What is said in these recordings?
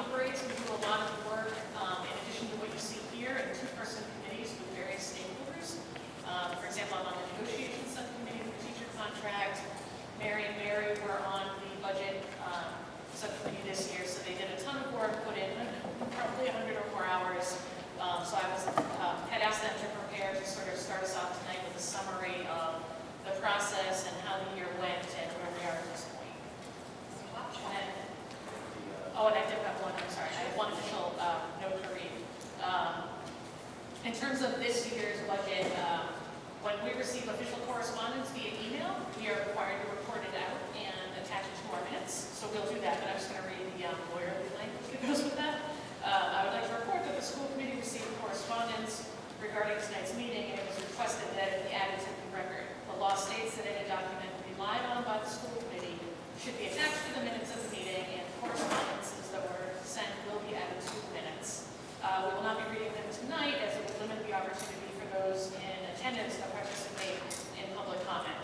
operates. We do a lot of work, in addition to what you see here, in two-person committees with various stakeholders. For example, I'm on the negotiations subcommittee for teacher contract. Mary and Mary were on the budget subcommittee this year, so they did a ton of work, put in probably 100 or more hours. So I had asked them to prepare to sort of start us off tonight with a summary of the process and how the year went and where we are at this point. And I did have one, I'm sorry, I have one official note to read. In terms of this year's budget, when we receive official correspondence via email, we are required to report it out and attach it to our minutes. So we'll do that, but I'm just going to read the lawyerly language that goes with that. I would like to report that the school committee received correspondence regarding tonight's meeting, and it was requested that it be added to the record. The law states that any document relied on by the school committee should be attached to the minutes of the meeting, and correspondences that were sent will be added to the minutes. We will not be reading them tonight, as it would limit the opportunity for those in attendance to participate in public comment.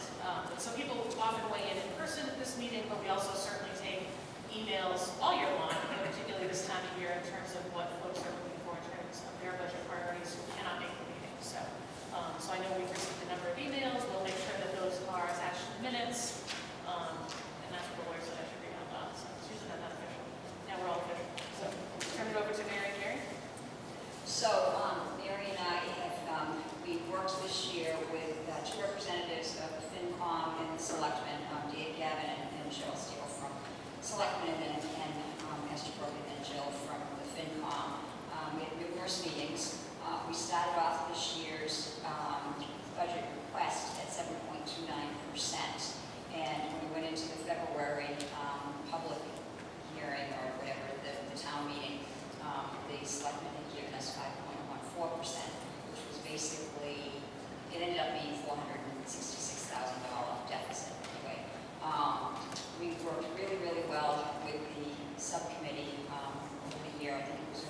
So people often weigh in person at this meeting, but we also certainly take emails all year long, particularly this time of year, in terms of what folks are looking for in terms of their budget priorities who cannot make the meeting. So I know we've received a number of emails. We'll make sure that those are attached to the minutes. And that's what the lawyer said I should read out loud. So it's usually not official. Now we're all official. So turn it over to Mary and Gary. So Mary and I have, we worked this year with two representatives of the FinCom and the Selectmen, Dave Gavin and Jill Steele from Selectmen, and Master Brogan and Jill from the FinCom. We had numerous meetings. We started off this year's budget request at 7.29%, and when we went into the February public hearing, or whatever, the town meeting, the Selectmen had given us 5.14%, which was basically, it ended up being $466,000 deficit anyway. We worked really, really well with the subcommittee over the year. I think it was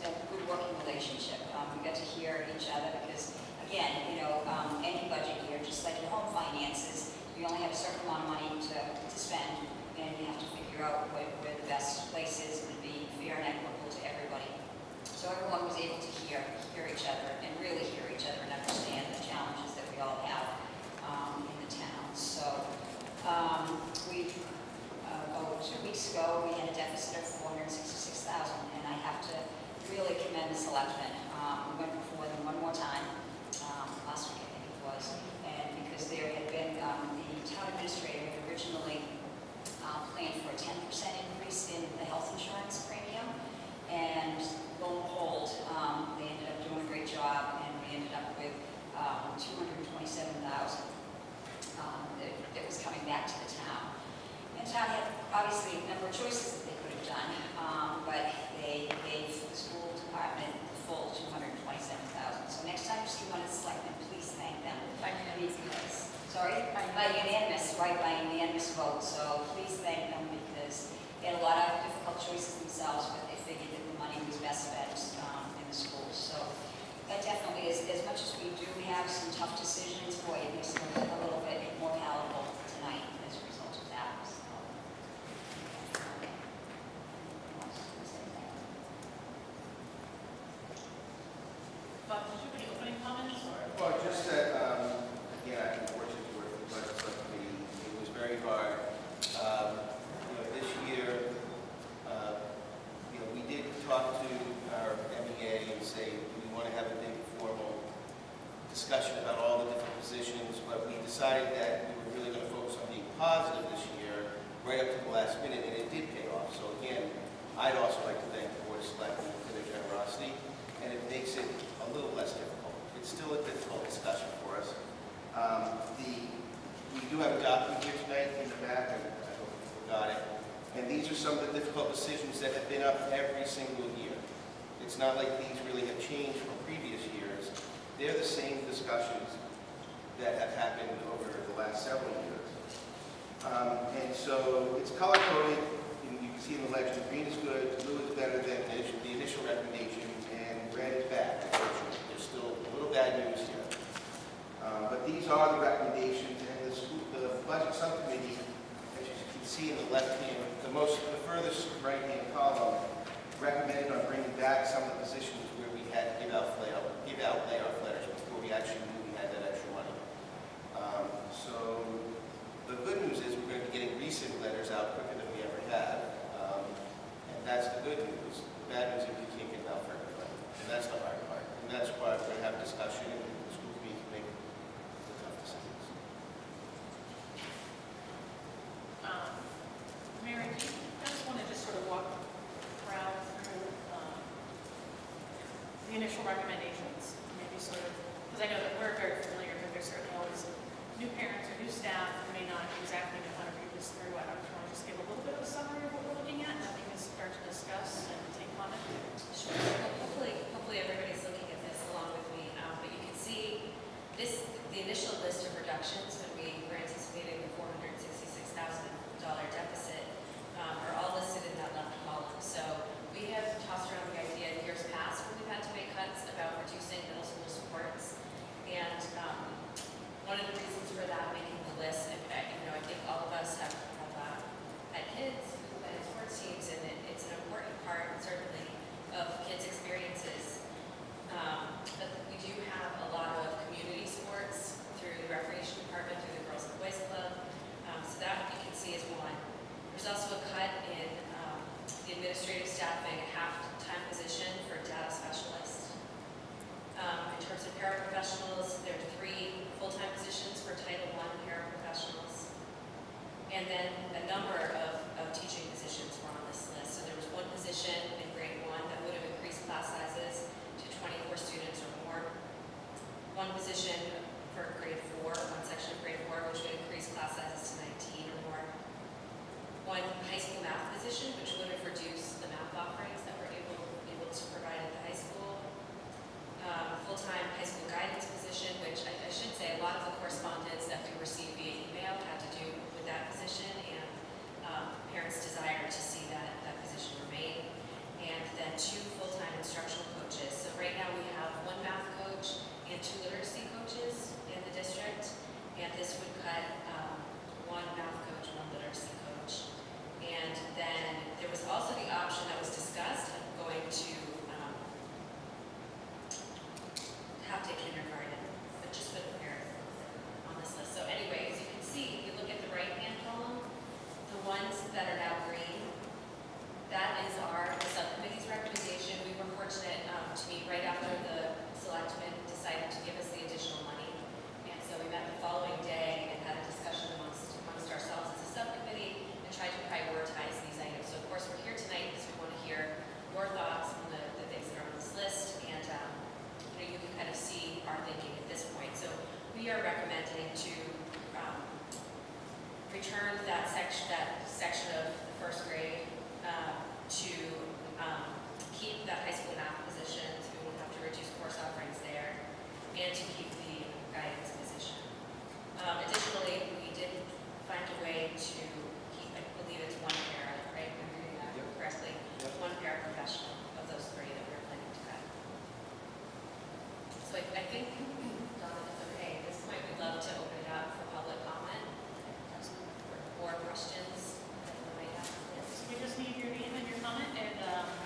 a good working relationship. We got to hear each other because, again, any budget year, just like your home finances, you only have a certain amount of money to spend, and you have to figure out where the best place is and be fair and equitable to everybody. So everyone was able to hear each other and really hear each other and understand the challenges that we all have in the town. So about 2 weeks ago, we had a deficit of $466,000, and I have to really commend the Selectmen. We went before them one more time, last week I think it was, and because there had been, the town administrator had originally planned for a 10% increase in the health insurance premium, and lo and behold, they ended up doing a great job, and we ended up with $227,000 that was coming back to the town. And the town had obviously a number of choices that they could have done, but they gave the school department the full $227,000. So next time you see one of the selectmen, please thank them. By unanimous vote. So please thank them, because they had a lot of difficult choices themselves, but they figured that the money was best spent in the schools. So that definitely is, as much as we do have some tough decisions, boy, it makes them a little bit more palatable tonight as a result of that. So, Bob, did you have any opening comments? Well, just that, again, I can fortunate to work with the budget subcommittee. It was very hard. This year, we did talk to our MEA and say, we want to have a big formal discussion about all the different positions, but we decided that we were really going to focus on being positive this year, right up to the last minute, and it did pay off. So again, I'd also like to thank the Board of Selectmen for their generosity, and it makes it a little less difficult. It's still a difficult discussion for us. We do have a document here tonight in the back, and I hope you got it. And these are some of the difficult decisions that have been up every single year. It's not like these really have changed from previous years. They're the same discussions that have happened over the last several years. And so it's color-coded. You can see in the legend, green is good, blue is better than the initial recommendation, and red is bad. There's still a little bad news here. But these are the recommendations, and the budget subcommittee, as you can see in the left-hand, the the furthest right-hand column recommended on bringing back some of the positions where we had to give out layoff letters before we actually knew we had that extra money. So the good news is we're going to be getting recent letters out quicker than we ever had. And that's the good news. The bad news is we can't get them out for everybody. And that's the hard part. And that's why we're going to have a discussion and the school committee can make the tough decisions. Mary, do you guys want to just sort of walk around through the initial recommendations? Maybe sort of, because I know that we're very familiar, but there's certainly always new parents or new staff who may not exactly know how to read this through. I don't know if you want to just give a little bit of a summary of what we're looking at, and then we can start to discuss and take comment. Sure. Hopefully everybody's looking at this along with me. But you can see this, the initial list of reductions when we were anticipating the $466,000 deficit are all listed in that left column. So we have tossed around the idea in years past when we've had to make cuts about reducing middle school supports. And one of the reasons for that, making the list, and I think all of us have had kids who play in sports teams, and it's an important part, certainly, of kids' experiences. But we do have a lot of community sports through the recreation department, through the Girls and Boys Club. So that you can see is one. There's also a cut in the administrative staffing, a half-time position for data specialists. In terms of paraprofessionals, there are 3 full-time positions for Title I paraprofessionals. And then a number of teaching positions were on this list. So there was one position in grade 1 that would have increased class sizes to 24 students or more. One position for grade 4, one section of grade 4, which would increase class sizes to 19 or more. One high school math position, which would have reduced the math offerings that we're able to provide at the high school. Full-time high school guidance position, which I should say a lot of the correspondence that we received via email had to do with that position and parents' desire to see that position remain. And then 2 full-time instructional coaches. So right now we have 1 math coach and 2 literacy coaches in the district. And this would cut 1 math coach, 1 literacy coach. And then there was also the option that was discussed of going to half-day kindergarten, but just for the parents on this list. So anyway, as you can see, you look at the right-hand column, the ones that are now green, that is our subcommittee's recommendation. We were fortunate to meet right after the selectmen decided to give us the additional money. And so we met the following day and had a discussion amongst ourselves as a subcommittee and tried to prioritize these items. So of course, we're here tonight because we want to hear your thoughts on the things that are on this list. And you can kind of see our thinking at this point. So we are recommending to return that section of the first grade to keep that high school math position, so we won't have to reduce course offerings there, and to keep the guidance position. Additionally, we did find a way to keep, I believe it's 1 para, right? Am I reading that correctly? Yep. 1 paraprofessional of those 3 that we're planning to cut. So I think, Donna, if it's okay, at this point we'd love to open it up for public comment or questions that you might have. So we just need your name and your comment, and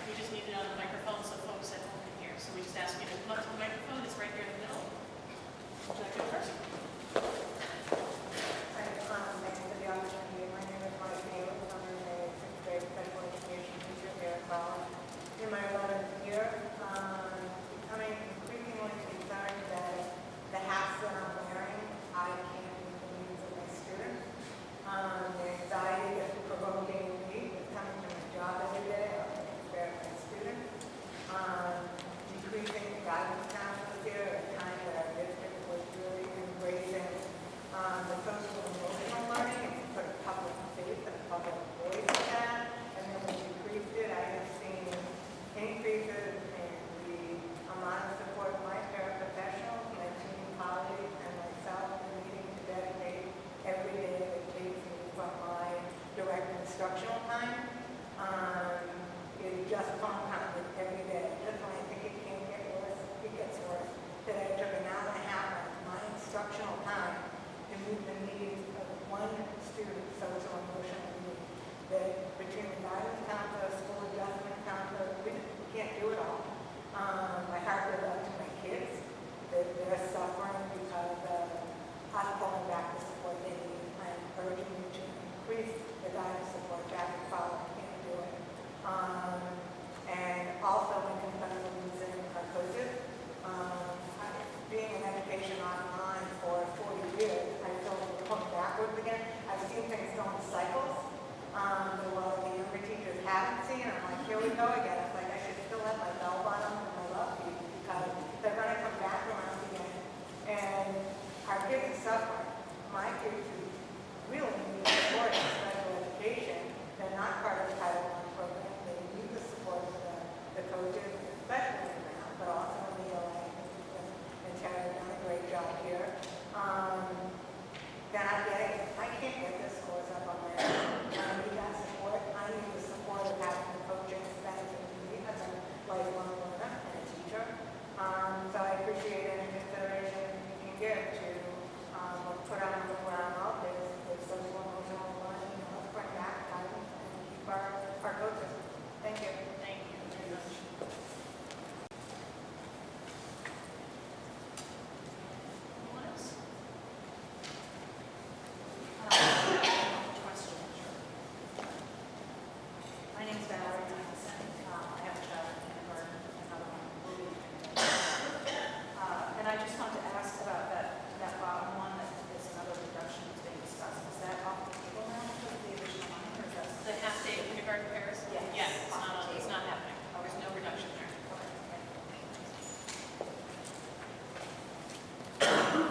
we just need it on the microphone so folks at home can hear. So we just ask you to come up to the microphone. It's right here in the middle. Would you like to go first? Thanks for the opportunity. My name is Mike Bailey. I'm a 6th grade special education teacher here at Fowler. In my 11th year, becoming increasingly concerned that the hats that I'm wearing, I can't meet the needs of my students. The anxiety that's provoking me is coming to my job every day. I'm taking care of my students. Decreasing guidance counselors here at a time that our district was really embracing the social and emotional learning and put a public face and a public voice to that. And then we decreased it. I have seen increases in the amount of support my paraprofessionals, my team colleagues, and myself are needing to dedicate every day that takes me from my direct instructional time. It just compounded every day. Just when I think it can't get worse, it gets worse. That I took an hour and a half of my instructional time to meet the needs of 1 student's social and emotional needs. That between guidance support, Jack and Fowler can't do it. And also when compared to losing our coaches, being in education online for 40 years, I feel like we're going backwards again. I've seen things go in cycles. That while the younger teachers haven't seen, I'm like, here we go again. It's like I should still have my bell bottom and my love feet because they're going to come back around again. And our kids are suffering. My kids who really need support in special education, they're not part of the Title I program. They need the support of the coaches, especially now, but also in the ELA. And Terry done a great job here. Then I can't get the scores up on my own. I need that support. I need the support of having the coaching benefit to me as a lifelong learner and a teacher. So I appreciate any consideration you can give to put on the ground up is social emotional learning, let's bring back guidance and keep our coaches. Thank you. Thank you very much. Anyone else? Question. My name is Valerie Johnson. I have a child in kindergarten, another one will be in kindergarten. And I just wanted to ask about that bottom one, that is another reduction that's being discussed. Is that off the table now because of the additional money, or is that? The half-day kindergarten pairs? Yes. Yes, it's not happening. There's no reduction there.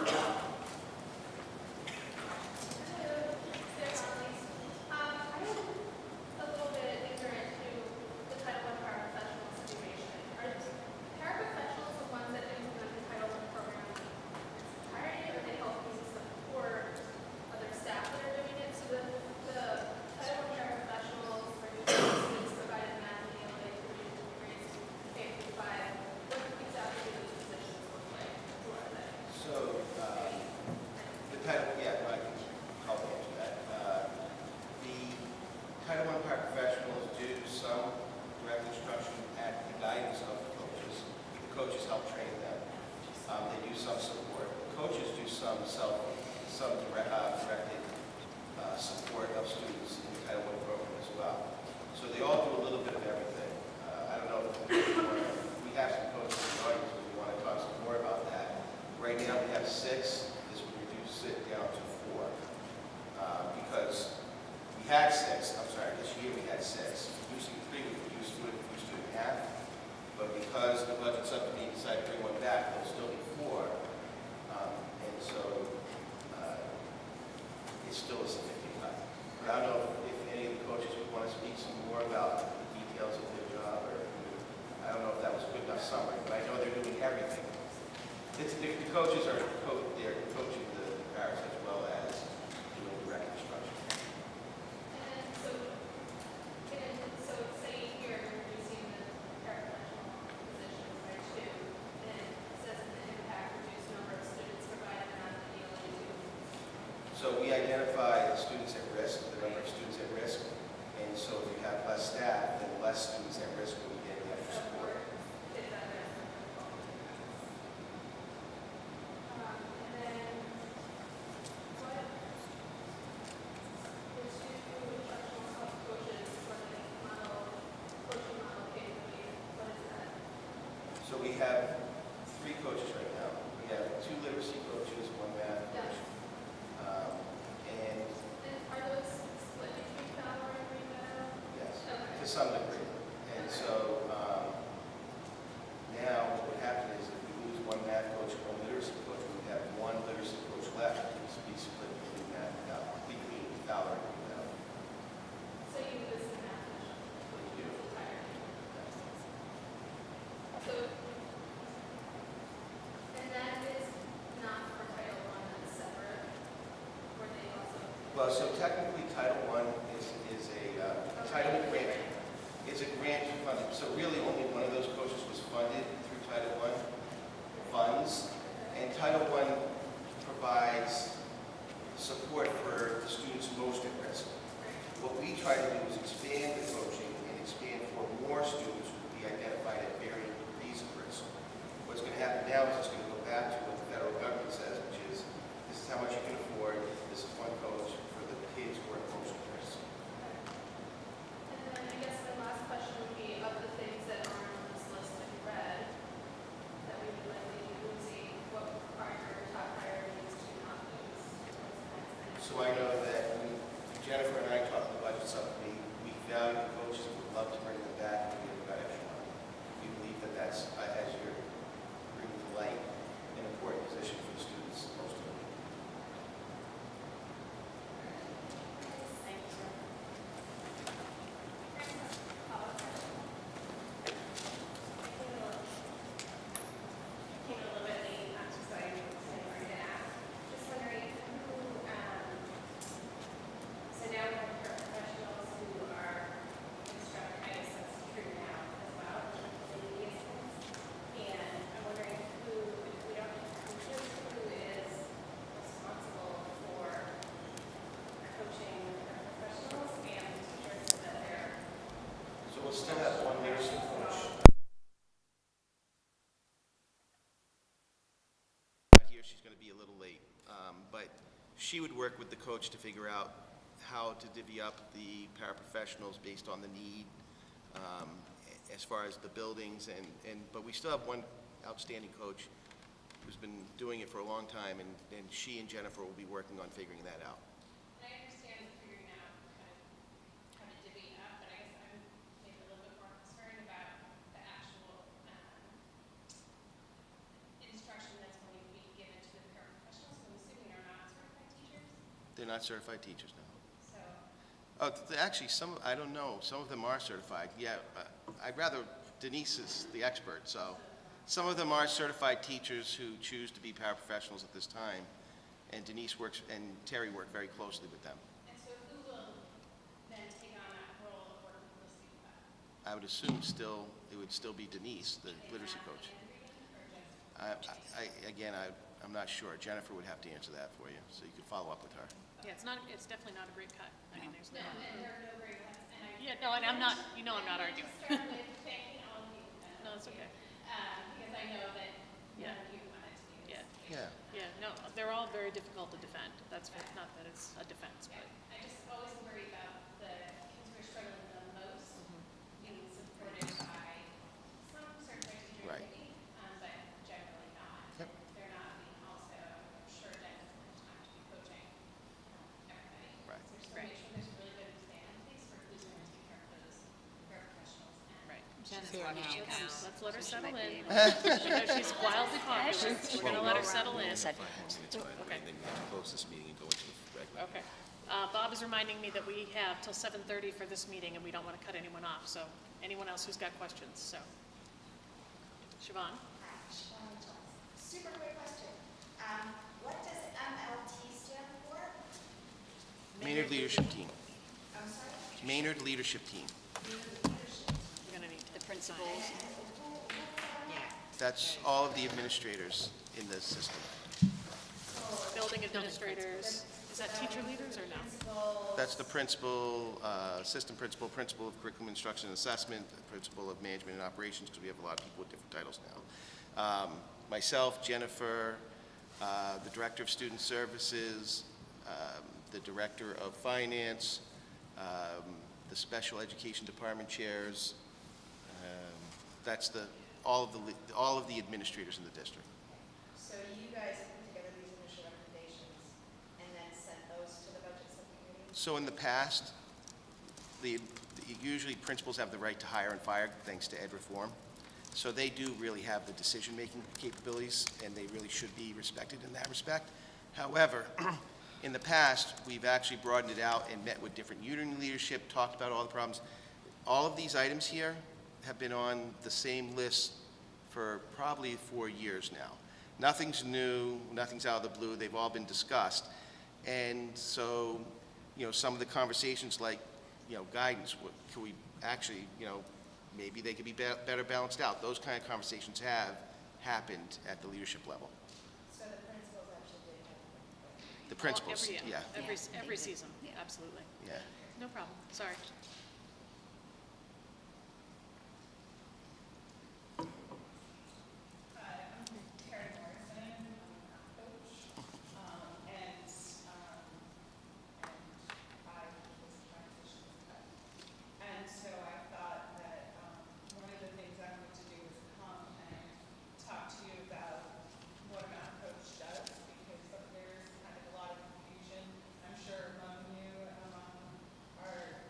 Okay. A little bit ignorant to the Title I paraprofessional situation. Are paraprofessionals the ones that implement the Title I program entirety, or they help you support other staff that are doing it? So the Title I paraprofessionals are usually students provided math and ELA to grades K through 5. What exactly do those positions look like? Who are they? So, the title, yeah, I can help answer that. The Title I paraprofessionals do some direct instruction at the guidance of the coaches. The coaches help train them. They do some support. The coaches do some directed support of students in the Title I program as well. So they all do a little bit of everything. I don't know if we have some coaches in the audience, if we want to talk some more about that. Right now we have 6. This would reduce it down to 4 because we had 6. I'm sorry, this year we had 6. Using 3, we reduced to half. But because the budget subcommittee decided to bring one back, there'll still be 4. And so it's still a significant cut. But I don't know if any of the coaches would want to speak some more about the details of their job, or I don't know if that was a good enough summary, but I know they're doing everything. The coaches are they're coaching the paras as well as doing direct instruction. And so say you're reducing the paraprofessional positions by 2, and it says in the impact reduce number of students provided math and ELA to. So we identify the students at risk, the number of students at risk, and so if you have less staff, then less students at risk will be getting extra support. Is that right? And then what, the 2 instructional health coaches for the coaching model capability, what is that? So we have 3 coaches right now. We have 2 literacy coaches, 1 math coach. And And are those split between Fowler and Green Meadow? yes, Okay. to some degree. And so now what would happen is if we lose 1 math coach and 1 literacy coach, we would have 1 literacy coach left. It would be split between math and between Fowler and Green Meadow. So you do this in math and We do. entirety. So, and that is not for Title I, that's separate, or they also. Well, so technically Title I is a title grant. It's a grant funded. So really only one of those coaches was funded through Title I funds. And Title I provides support for the students most at risk. What we try to do is expand the coaching and expand for more students who will be identified at varying degrees of risk. What's going to happen now is it's going to go back to what the federal government says, which is this is how much you can afford. This is 1 coach for the kids who are at most at risk. still have one nursing coach. Here, she's going to be a little late, but she would work with the coach to figure out how to divvy up the paraprofessionals based on the need, as far as the buildings, but we still have one outstanding coach who's been doing it for a long time, and she and Jennifer will be working on figuring that out. And I understand figuring out kind of how to divvy it up, but I guess I'm maybe a little bit more concerned about the actual instruction that's going to be given to the paraprofessionals, who I'm assuming are not certified teachers. They're not certified teachers now. So, Oh, actually, I don't know, some of them are certified. Yeah, I'd rather, Denise is the expert, so. Some of them are certified teachers who choose to be paraprofessionals at this time, and Denise works, and Terry work very closely with them. and so who will then take on that role of working closely with them? I would assume it would still be Denise, the literacy coach. I'm not sure. Jennifer would have to answer that for you, so you could follow up with her. Yeah, it's definitely not a great cut. I mean, there's No, no. and there are no great cuts, and I. Yeah, no, and I'm not, I'm not arguing. Start with thanking all of you. No, it's okay. Because I know that none Yeah. of you wanted to be Yeah. this. Yeah. Yeah, no, they're all very difficult to defend. That's not that it's a defense, but. I just always worry about the kids who are struggling the most being supported by some certified teachers, Right. maybe, but generally not. Yep. They're not being also assured that it's enough time to be coaching everybody. Right. So just want to make sure there's a really good plan in place for who's going to take care of those paraprofessionals. And Right. Let's let her settle in. You know, she's wildly popular. We're gonna let her settle in. It's fine, Okay. and then we have to close this meeting and go into the regular. Okay. Bob is reminding me that we have till 7:30 for this meeting, and we don't want to cut anyone off, so anyone else who's got questions, so. Siobhan? Super quick question. What does MLT stand for? Maynard Leadership Team. I'm sorry? Maynard Leadership Team. We're gonna need The principals. That's all of the administrators in the system. building administrators. Is that teacher leaders or no? That's the principal, assistant principal, principal of curriculum instruction and assessment, the principal of management and operations, because we have a lot of people with different titles now. Myself, Jennifer, the director of student services, the director of finance, the special education department chairs. That's all of the administrators in the district. So you guys put together these initial recommendations and then sent those to the budget subcommittee? So in the past, usually principals have the right to hire and fire, thanks to ed reform. So they do really have the decision-making capabilities, and they really should be respected in that respect. However, in the past, we've actually broadened it out and met with different union leadership, talked about all the problems. All of these items here have been on the same list for probably 4 years now. Nothing's new, nothing's out of the blue, they've all been discussed. And so, some of the conversations like, guidance, can we actually, maybe they could be better balanced out. Those kind of conversations have happened at the leadership level. So the principals actually did have. The principals, Every- yeah, Every season, absolutely. yeah. No problem, sorry. And so I thought that one of the things I wanted to do was come and talk to you about what a math coach does, because there's kind of a lot of confusion, I'm sure, among you, among our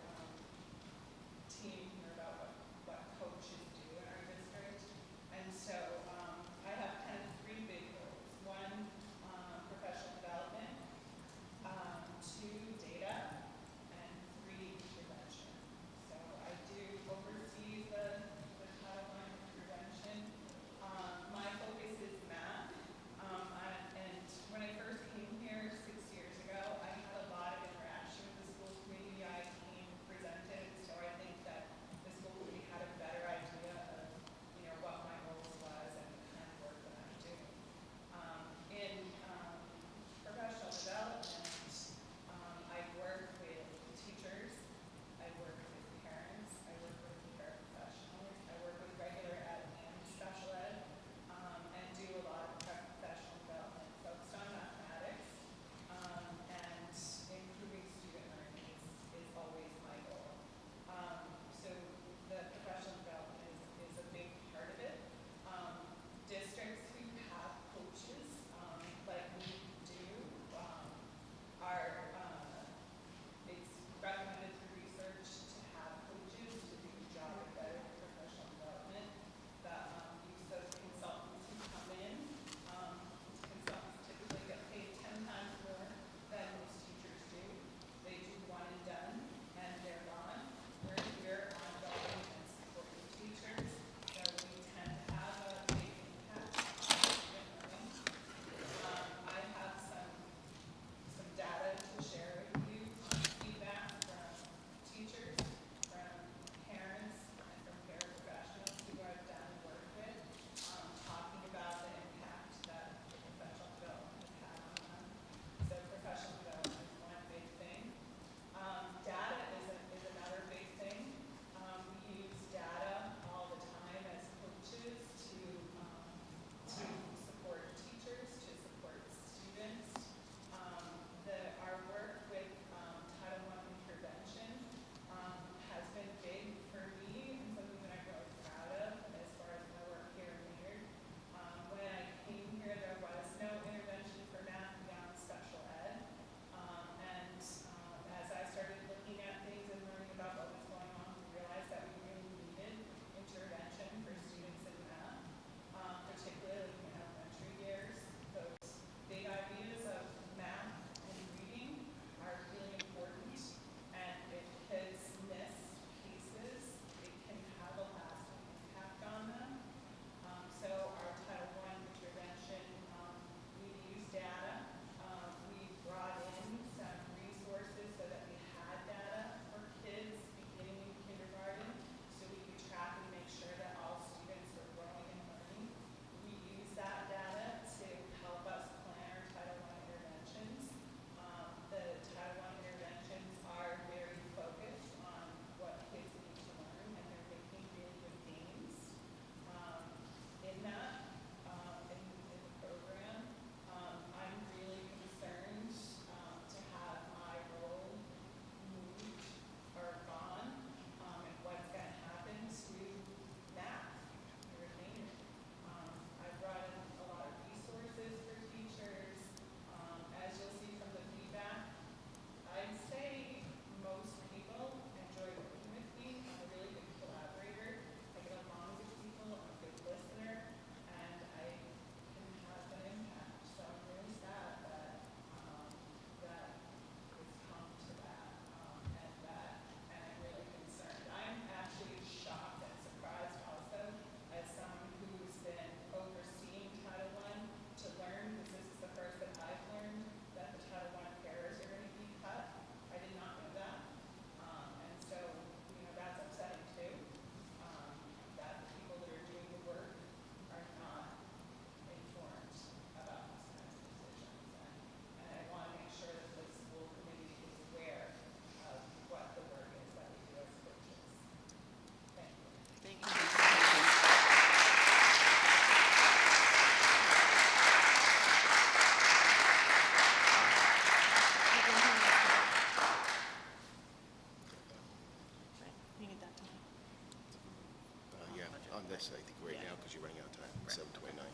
this, I think, right Yeah. now, because you're running out of time, Right. 7:29.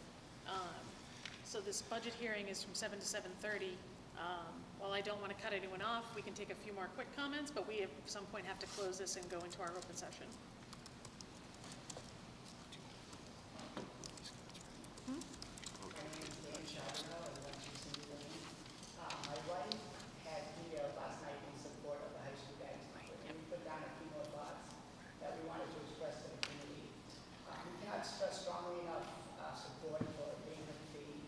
So this budget hearing is from 7 to 7:30. While I don't want to cut anyone off, we can take a few more quick comments, but we at some point have to close this and go into our open session. My wife had video last night in support of the high school guidance counselor, and we put down a few more thoughts that we wanted to express to the community. We cannot stress strongly enough support for Dana Fee.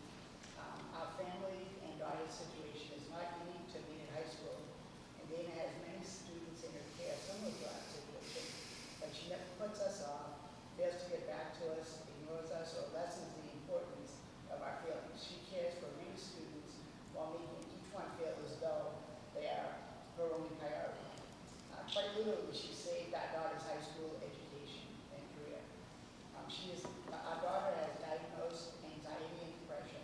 Our family and daughter's situation is not unique to being in high school, and Dana has many students in her care similar to our situation, but she never puts us off, fails to get back to us, ignores us, or lessens the importance of our feelings. She cares for many students while making each one feel as though they are her only priority. Quite literally, she saved our daughter's high school education and career. Our daughter has diagnosed anxiety and depression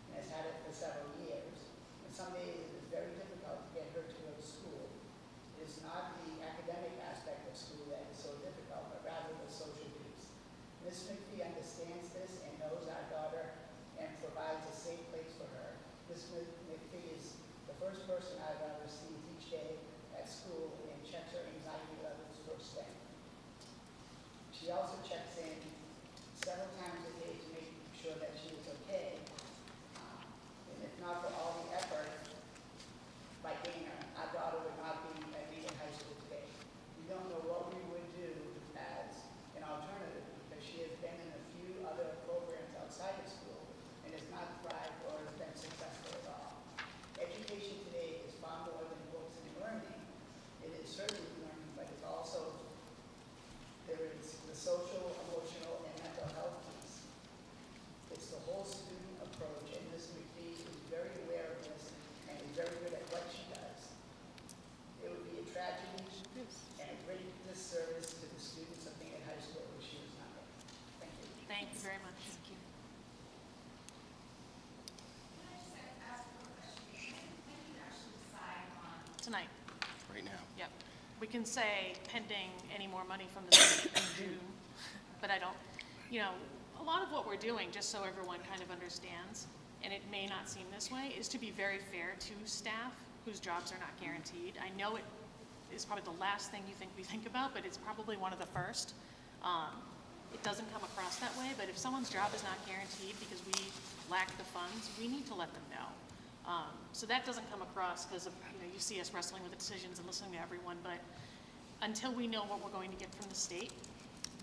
and has had it for several years. And some days it is very difficult to get her to go to school. It is not the academic aspect of school that is so difficult, but rather the social piece. Ms. McPhee understands this and knows our daughter and provides a safe place for her. Ms. McPhee is the first person I've ever seen each day at school and checks her anxiety levels first thing. She also checks in several times a day to make sure that she is okay. And if not for all the effort by Dana, our daughter would not be at Lincoln High School today. We don't know what we would do as an alternative because she has been in a few other programs outside of school and has not thrived or been successful at all. Education today is far more than books and learning. It is certainly learning, but it's also, there is the social, emotional, and mental health piece. It's the whole student approach, and Ms. McPhee is very aware of this and is very good at what she does. It would be a tragedy and a great disservice to the students of being at high school if she was not there. Thank you. Thank you very much. Can I just ask one question? When do you actually decide on Tonight. Right now. Yep. We can say pending any more money from the state in June, but I don't, a lot of what we're doing, just so everyone kind of understands, and it may not seem this way, is to be very fair to staff whose jobs are not guaranteed. I know it is probably the last thing you think we think about, but it's probably one of the first. It doesn't come across that way, but if someone's job is not guaranteed because we lack the funds, we need to let them know. So that doesn't come across because of, you see us wrestling with the decisions and listening to everyone, but until we know what we're going to get from the state,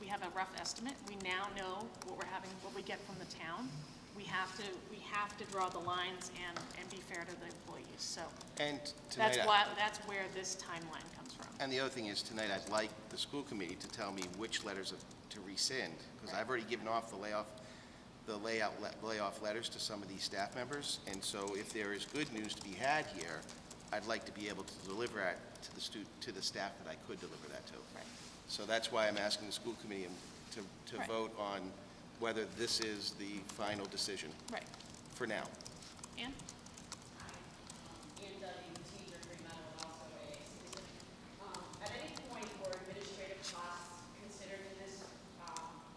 we have a rough estimate. We now know what we get from the town. We have to draw the lines and be fair to the employees. So And tonight, that's where this timeline comes from. and the other thing is, tonight, I'd like the school committee to tell me which letters to rescind, because I've already given off the layoff letters to some of these staff members, and so if there is good news to be had here, I'd like to be able to deliver it to the staff that I could deliver that to. Right. So that's why I'm asking the school committee to Right. vote on whether this is the final decision Right. for now. Ann? And the teacher agreement and also a citizen. At any point were administrative costs considered in this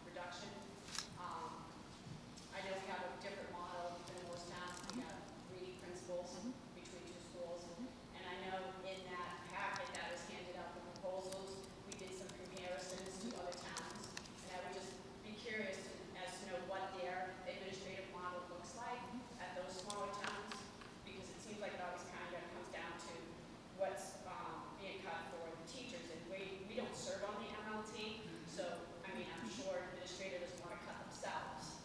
reduction? I know we have a different model than most towns. We have 3 principals between 2 schools. And I know in that packet that was handed out, the proposals, we did some comparisons to other towns. And I would just be curious as to know what their administrative model looks like at those smaller towns, because it seems like it always kind of comes down to what's being cut for the teachers, and we don't serve on the MLT, so, I mean, I'm sure administrators want to cut themselves.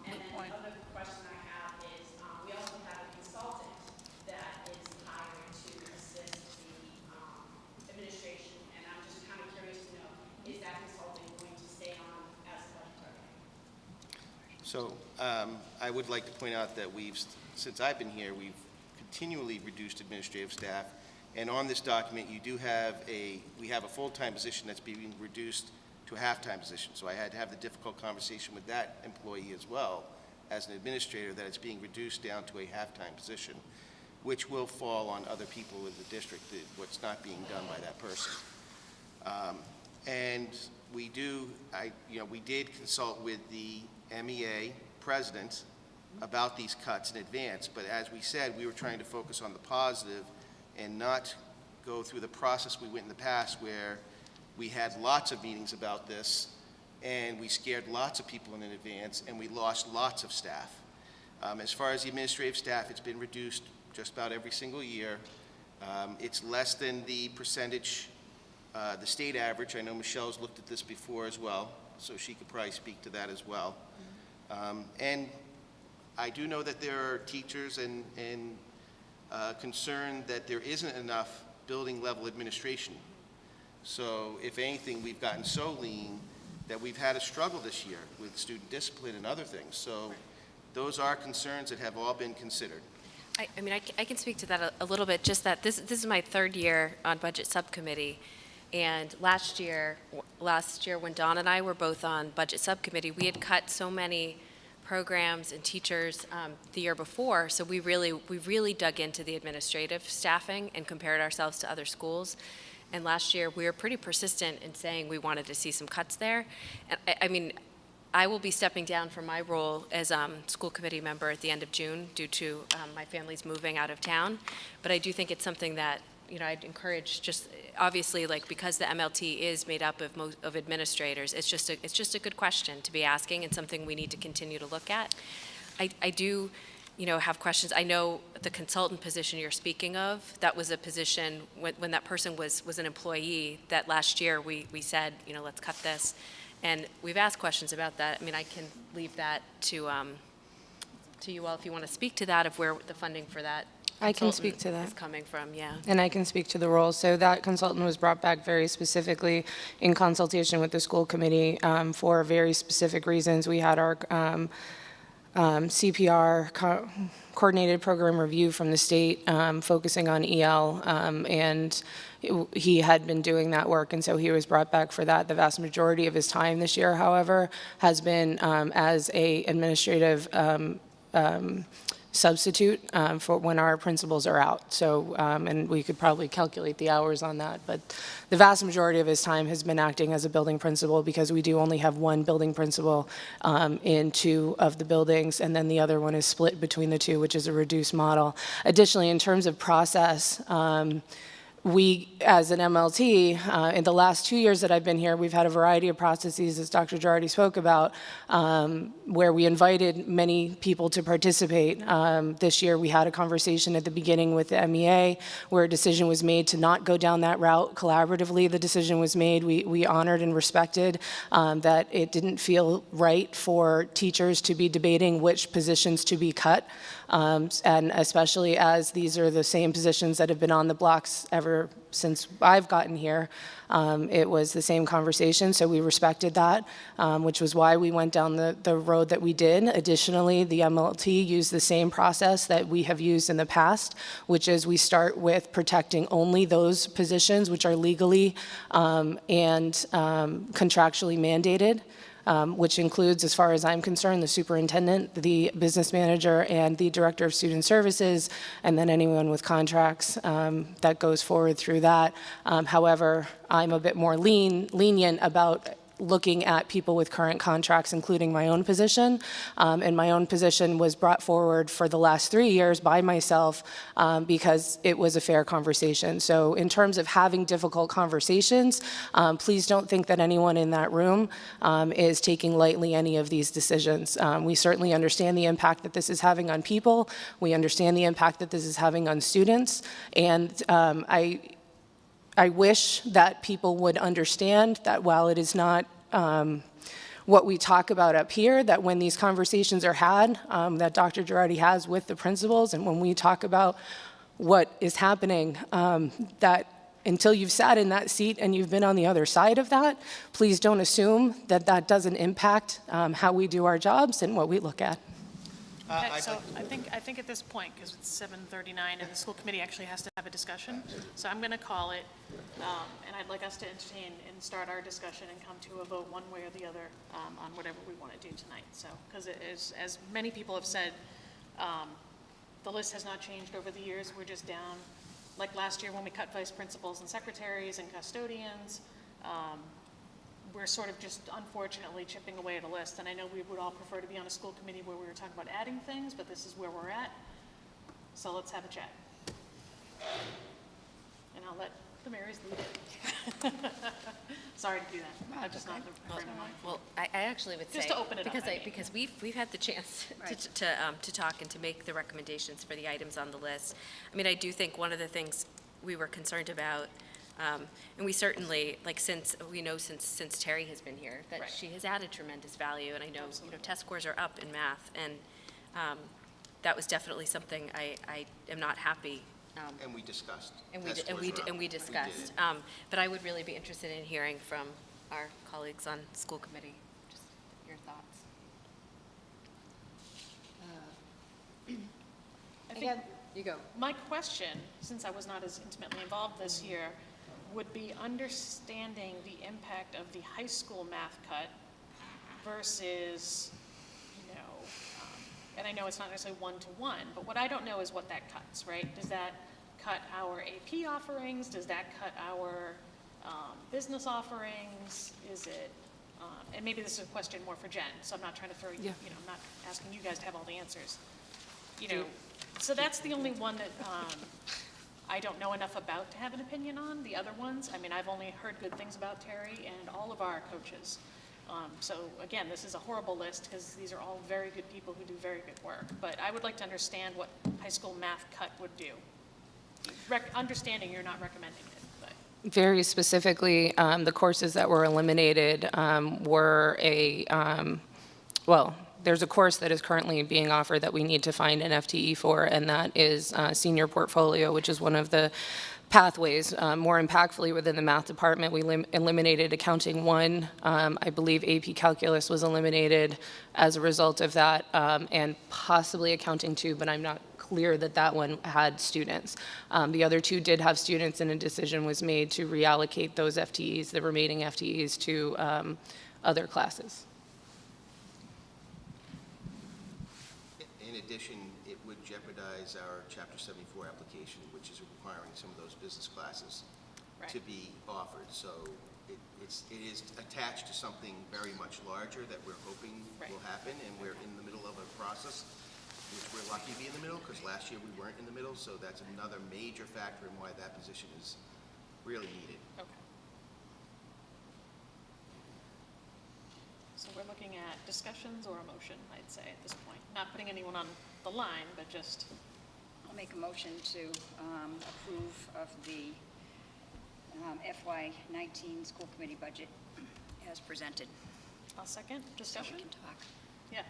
And then point. the other question I have is, we also have a consultant that is hired to assist the administration, and I'm just kind of curious to know, is that consultant going to stay on as a budget target? So I would like to point out that since I've been here, we've continually reduced administrative staff. And on this document, we have a full-time position that's being reduced to a half-time position. So I had to have the difficult conversation with that employee as well, as an administrator, that it's being reduced down to a half-time position, which will fall on other people in the district, what's not being done by that person. And we did consult with the MEA president about these cuts in advance, but as we said, we were trying to focus on the positive and not go through the process we went in the past where we had lots of meetings about this and we scared lots of people in advance and we lost lots of staff. As far as the administrative staff, it's been reduced just about every single year. It's less than the percentage, the state average. I know Michelle's looked at this before as well, so she could probably speak to that as well. And I do know that there are teachers and concerned that there isn't enough building level administration. So if anything, we've gotten so lean that we've had a struggle this year with student discipline and other things. So those are concerns that have all been considered. I mean, I can speak to that a little bit, just that this is my third year on budget subcommittee. And last year when Dawn and I were both on budget subcommittee, we had cut so many programs and teachers the year before, so we really dug into the administrative staffing and compared ourselves to other schools. And last year, we were pretty persistent in saying we wanted to see some cuts there. And I mean, I will be stepping down from my role as school committee member at the end of June due to my family's moving out of town. But I do think it's something that, you know, I'd encourage, just obviously, like, because the MLT is made up of administrators, it's just a good question to be asking and something we need to continue to look at. I do, you know, have questions. I know the consultant position you're speaking of, that was a position when that person was an employee, that last year we said, you know, let's cut this. And we've asked questions about that. I mean, I can leave that to you all if you want to speak to that, of where the funding for that I can speak to that. is coming from, yeah. And I can speak to the role. So that consultant was brought back very specifically in consultation with the school committee for very specific reasons. We had our CPR, coordinated program review from the state, focusing on EL, and he had been doing that work, and so he was brought back for that. The vast majority of his time this year, however, has been as a administrative substitute for when our principals are out. So, and we could probably calculate the hours on that, but the vast majority of his time has been acting as a building principal, because we do only have one building principal in 2 of the buildings, and then the other one is split between the 2, which is a reduced model. Additionally, in terms of process, we, as an MLT, in the last 2 years that I've been here, we've had a variety of processes, as Dr. Girardi spoke about, where we invited many people to participate. This year, we had a conversation at the beginning with the MEA, where a decision was made to not go down that route collaboratively. The decision was made. We honored and respected that it didn't feel right for teachers to be debating which positions to be cut. And especially as these are the same positions that have been on the blocks ever since I've gotten here. It was the same conversation, so we respected that, which was why we went down the road that we did. Additionally, the MLT used the same process that we have used in the past, which is we start with protecting only those positions which are legally and contractually mandated. Which includes, as far as I'm concerned, the superintendent, the business manager, and the director of student services, and then anyone with contracts that goes forward through that. However, I'm a bit more lenient about looking at people with current contracts, including my own position. And my own position was brought forward for the last 3 years by myself because it was a fair conversation. So in terms of having difficult conversations, please don't think that anyone in that room is taking lightly any of these decisions. We certainly understand the impact that this is having on people. We understand the impact that this is having on students. And I wish that people would understand that while it is not what we talk about up here, that when these conversations are had, that Dr. Girardi has with the principals, and when we talk about what is happening, that until you've sat in that seat and you've been on the other side of that, please don't assume that that doesn't impact how we do our jobs and what we look at. Okay, so I think at this point, because it's 7:39 and the school committee actually has to have a discussion, so I'm going to call it, and I'd like us to entertain and start our discussion and come to a vote one way or the other on whatever we want to do tonight. So, because as many people have said, the list has not changed over the years. We're just down, like last year when we cut vice principals and secretaries and custodians. we're sort of just unfortunately chipping away at a list, and I know we would all prefer to be on a school committee where we were talking about adding things, but this is where we're at. So let's have a chat. And I'll let the Marys lead it. Sorry to do that. I'm just not the frame of mind. Well, I actually would say. Just to open it up, Because I mean. because we've had the chance to talk and to make the recommendations for the items on the list. I mean, I do think one of the things we were concerned about, and we certainly, like, since Terry has been here, that Right. she has added tremendous value, and I know, Absolutely. test scores are up in math, and that was definitely something I am not happy. And we discussed. And Test scores were up. we did. discussed. But I would really be interested in hearing from our colleagues on school committee, just your thoughts. I think You go. my question, since I was not as intimately involved this year, would be understanding the impact of the high school math cut versus, and I know it's not necessarily one-to-one, but what I don't know is what that cuts, right? Does that cut our AP offerings? Does that cut our business offerings? Is it, and maybe this is a question more for Jen, so I'm not trying to throw you, I'm not asking you guys to have all the answers. So that's the only one that I don't know enough about to have an opinion on. The other ones, I mean, I've only heard good things about Terry and all of our coaches. So again, this is a horrible list because these are all very good people who do very good work. But I would like to understand what high school math cut would do. Understanding you're not recommending it, but. Very specifically, the courses that were eliminated were there's a course that is currently being offered that we need to find an FTE for, and that is senior portfolio, which is one of the pathways. More impactfully within the math department, we eliminated accounting 1. I believe AP calculus was eliminated as a result of that, and possibly accounting 2, but I'm not clear that that one had students. The other 2 did have students, and a decision was made to reallocate those FTEs, the remaining FTEs, to other classes. In addition, it would jeopardize our Chapter 74 application, which is requiring some of those business classes Right. to be offered. So it is attached to something very much larger that we're hoping Right. will happen, and we're in the middle of a process, which we're lucky to be in the middle, because last year we weren't in the middle, so that's another major factor in why that position is really needed. Okay. So we're looking at discussions or a motion, I'd say, at this point. Not putting anyone on the line, but just, I'll make a motion to approve of the FY19 school committee budget as presented. I'll second. So Discussion? we can talk. Yeah.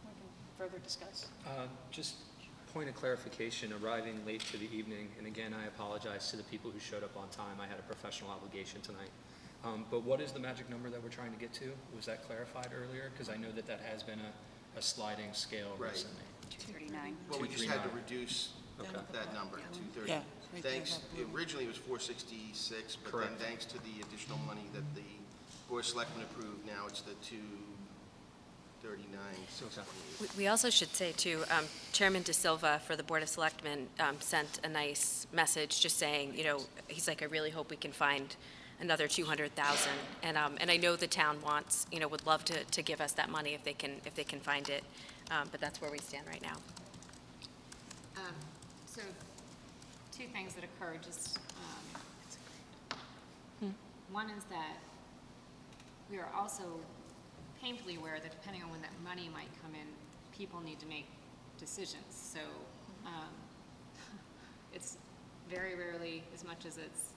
We can further discuss. Just point of clarification, arriving late to the evening, and again, I apologize to the people who showed up on time. I had a professional obligation tonight. But what is the magic number that we're trying to get to? Was that clarified earlier? Because I know that that has been a sliding scale Right. recently. 239. Well, we just had to 239. reduce Okay. that number, Yeah. 230. Yeah. Thanks, originally it was 466, but then Correct. thanks to the additional money that the Board of Selectmen approved, now it's the 239, 628. We also should say, too, Chairman De Silva for the Board of Selectmen sent a nice message just saying, he's like, I really hope we can find another 200,000. And I know the town wants, would love to give us that money if they can find it. But that's where we stand right now. So, two things that occurred, just, one is that we are also painfully aware that depending on when that money might come in, people need to make decisions. So, it's very rarely, as much as it's,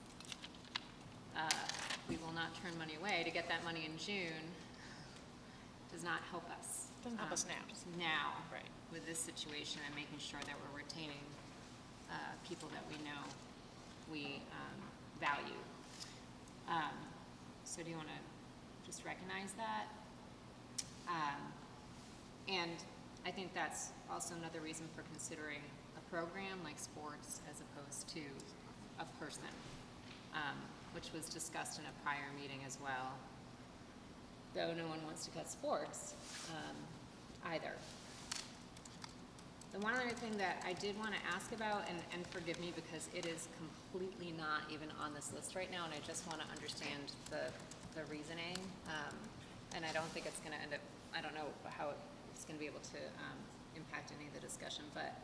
we will not turn money away, to get that money in June does not help us. Doesn't help us now. Just now. Right. With this situation and making sure that we're retaining people that we know we value. So do you want to just recognize that? And I think that's also another reason for considering a program like sports as opposed to a person, which was discussed in a prior meeting as well. Though no one wants to cut sports either. The one other thing that I did want to ask about, and forgive me because it is completely not even on this list right now, and I just want to understand the the reasoning. And I don't think it's gonna end up, I don't know how it's gonna be able to impact any of the discussion, but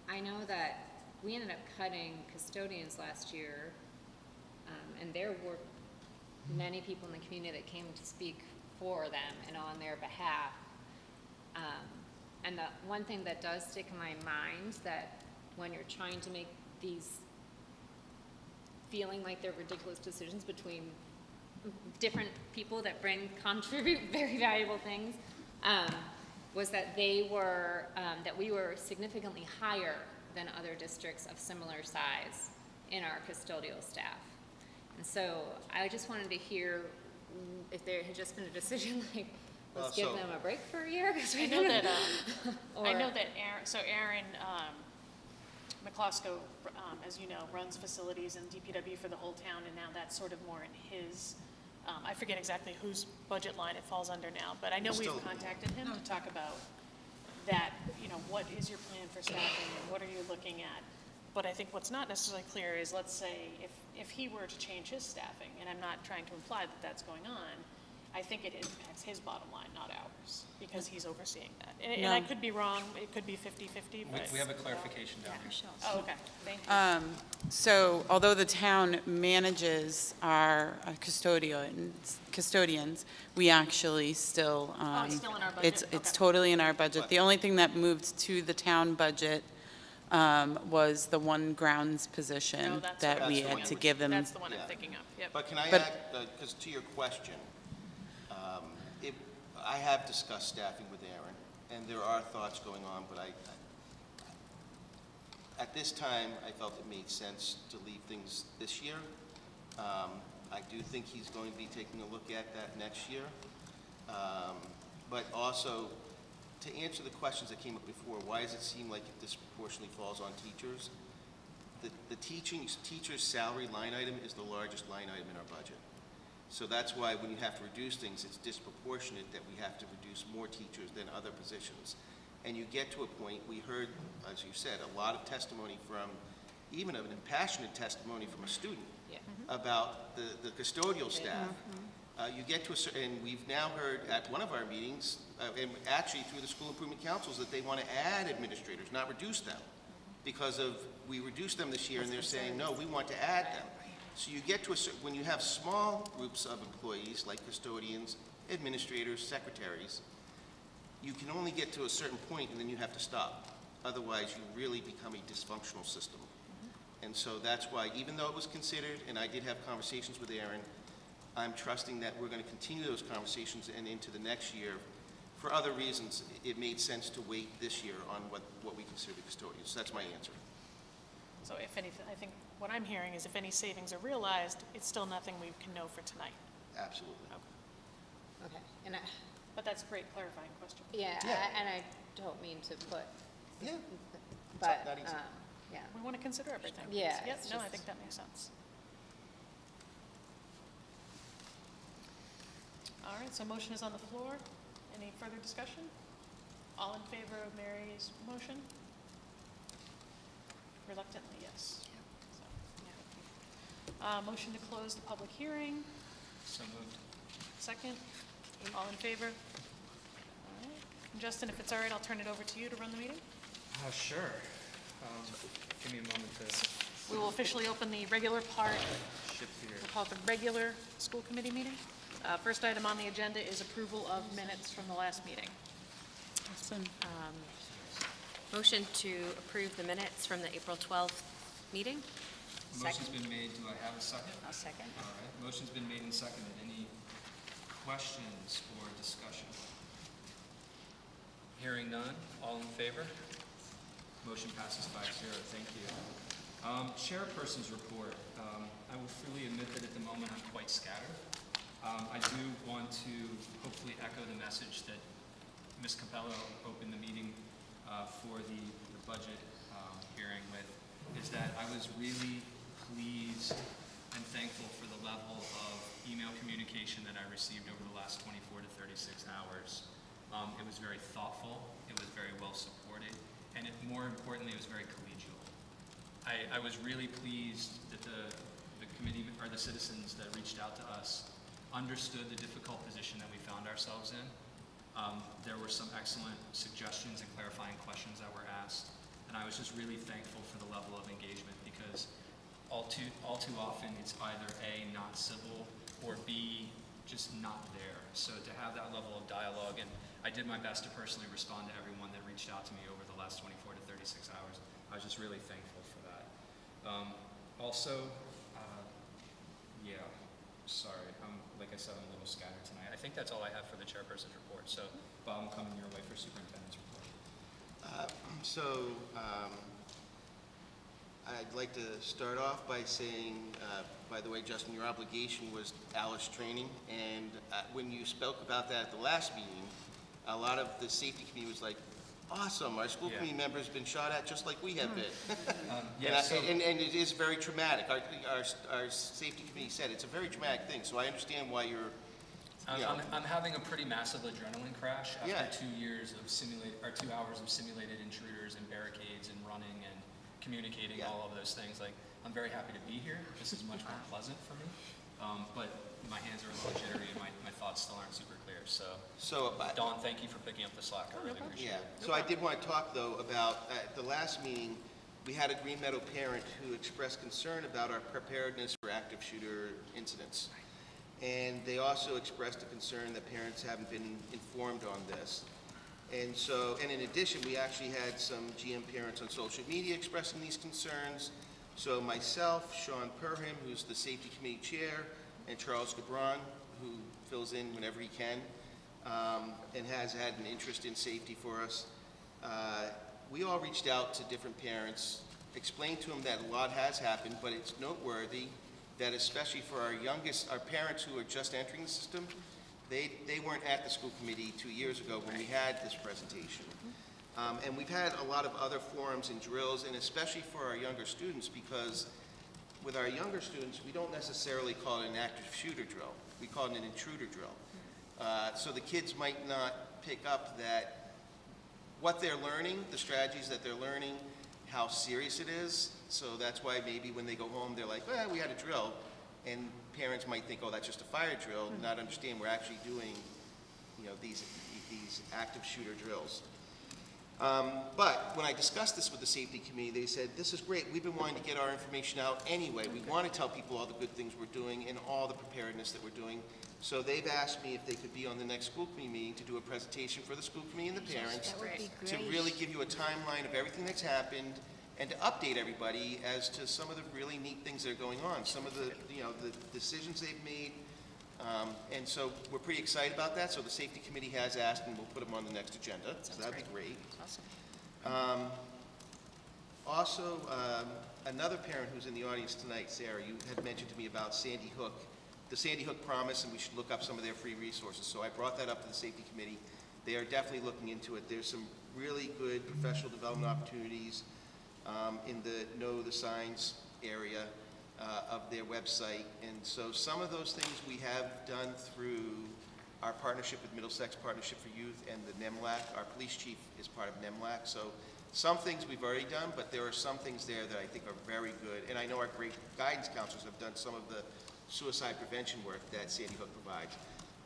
I know that we ended up cutting custodians last year, and there were many people in the community that came to speak for them and on their behalf. And the one thing that does stick in my mind, that when you're trying to make these feeling like they're ridiculous decisions between different people that contribute very valuable things, was that they were, that we were significantly higher than other districts of similar size in our custodial staff. And so I just wanted to hear if there had just been a decision like, let's give them a break for a year. I know that, Aaron McCloskey, as you know, runs facilities and DPW for the whole town, and now that's sort of more in his, I forget exactly whose budget line it falls under now, but I know we've contacted him to talk about that, what is your plan for staffing and what are you looking at? But I think what's not necessarily clear is, let's say, if he were to change his staffing, and I'm not trying to imply that that's going on, I think it impacts his bottom line, not ours, because he's overseeing that. And I could be wrong, it could be 50-50, but. We have a clarification down here. Oh, okay, thank you. So although the town manages our custodians, we actually still. It's still in our budget? It's Okay. totally in our budget. The only thing that moved to the town budget was the one grounds position that we had to give them. That's the one I'm thinking of, yep. But can I add, because to your question, I have discussed staffing with Aaron, and there are thoughts going on, but at this time, I felt it made sense to leave things this year. I do think he's going to be taking a look at that next year. But also, to answer the questions that came up before, why does it seem like it disproportionately falls on teachers? The teacher's salary line item is the largest line item in our budget. So that's why when you have to reduce things, it's disproportionate that we have to reduce more teachers than other positions. And you get to a point, we heard, as you said, a lot of testimony from, even an impassioned testimony from a student about the custodial staff. You get to a certain, and we've now heard at one of our meetings, and actually through the school improvement councils, that they want to add administrators, not reduce them. Because we reduced them this year, and they're saying, no, we want to add them. So you get to a certain, when you have small groups of employees, like custodians, administrators, secretaries, you can only get to a certain point, and then you have to stop. Otherwise, you really become a dysfunctional system. And so that's why, even though it was considered, and I did have conversations with Aaron, I'm trusting that we're going to continue those conversations and into the next year. For other reasons, it made sense to wait this year on what we consider the custodians. So that's my answer. So if anything, I think what I'm hearing is if any savings are realized, it's still nothing we can know for tonight. Absolutely. Okay, and But that's a great clarifying question. and I don't mean to put, Yeah. but, Not easy. yeah. We want to consider everything. Yeah, Yep, it's no, I just- think that makes sense. All right, so motion is on the floor. Any further discussion? All in favor of Mary's motion? Reluctantly, yes. So, motion to close the public hearing. So moved. Second. All in favor? All right. And Justin, if it's all right, I'll turn it over to you to run the meeting. Sure. Give me a moment to We will officially open the regular part. shift here. We'll call it the regular school committee meeting. First item on the agenda is approval of minutes from the last meeting. Motion to approve the minutes from the April 12th meeting? Motion's been made. Do I have a second? I'll second. All right. Motion's been made and seconded. Any questions or discussion? Hearing none. All in favor? Motion passes 5-0. Thank you. Chairperson's report. I will freely admit that at the moment I'm quite scattered. I do want to hopefully echo the message that Ms. Capello opened the meeting for the budget hearing with, is that I was really pleased and thankful for the level of email communication that I received over the last 24 to 36 hours. It was very thoughtful, it was very well supported, and more importantly, it was very collegial. I was really pleased that the committee, or the citizens that reached out to us understood the difficult position that we found ourselves in. There were some excellent suggestions and clarifying questions that were asked, and I was just really thankful for the level of engagement, because all too often it's either A, not civil, or B, just not there. So to have that level of dialogue, and I did my best to personally respond to everyone that reached out to me over the last 24 to 36 hours. I was just really thankful for that. Yeah, sorry, like I said, I'm a little scattered tonight. I think that's all I have for the chairperson's report. So, Bob, I'm coming your way for superintendent's report. I'd like to start off by saying, by the way, Justin, your obligation was Alice training, and when you spoke about that at the last meeting, a lot of the safety committee was like, awesome, our school committee members have been shot at just like we have been. And it is very traumatic. Our safety committee said it's a very traumatic thing, so I understand why you're, I'm having a pretty massive adrenaline crash after Yeah. 2 years of 2 hours of simulated intruders and barricades and running and communicating, all of those things. Like, I'm very happy to be here. This is much more pleasant for me. But my hands are a little jittery and my thoughts still aren't super clear. So Dawn, thank you for picking up the slack. I really appreciate it. So I did want to talk, though, about, at the last meeting, we had a Green Meadow parent who expressed concern about our preparedness for active shooter incidents. And they also expressed a concern that parents haven't been informed on this. And so, and in addition, we actually had some GM parents on social media expressing these concerns. So myself, Sean Perham, who's the safety committee chair, and Charles Gabron, who fills in whenever he can, and has had an interest in safety for us. We all reached out to different parents, explained to them that a lot has happened, but it's noteworthy that especially for our parents who are just entering the system, they weren't at the school committee 2 years ago when we had this presentation. And we've had a lot of other forums and drills, and especially for our younger students, because with our younger students, we don't necessarily call it an active shooter drill. We call it an intruder drill. So the kids might not pick up that what they're learning, the strategies that they're learning, how serious it is. So that's why maybe when they go home, they're like, well, we had a drill. And parents might think, oh, that's just a fire drill, not understand we're actually doing, these active shooter drills. But when I discussed this with the safety committee, they said, this is great. We've been wanting to get our information out anyway. We want to tell people all the good things we're doing and all the preparedness that we're doing. So they've asked me if they could be on the next school committee meeting to do a presentation for the school committee and the parents to really give you a timeline of everything that's happened and to update everybody as to some of the really neat things that are going on, some of the decisions they've made. And so we're pretty excited about that. So the safety committee has asked, and we'll put them on the next agenda. So that'd be great. Awesome. Also, another parent who's in the audience tonight, Sarah, you had mentioned to me about Sandy Hook, the Sandy Hook Promise, and we should look up some of their free resources. So I brought that up to the safety committee. They are definitely looking into it. There's some really good professional development opportunities in the Know the Signs area of their website. And so some of those things we have done through our partnership with Middlesex Partnership for Youth and the NEMLAC. Our police chief is part of NEMLAC. So some things we've already done, but there are some things there that I think are very good. And I know our great guidance counselors have done some of the suicide prevention work that Sandy Hook provides.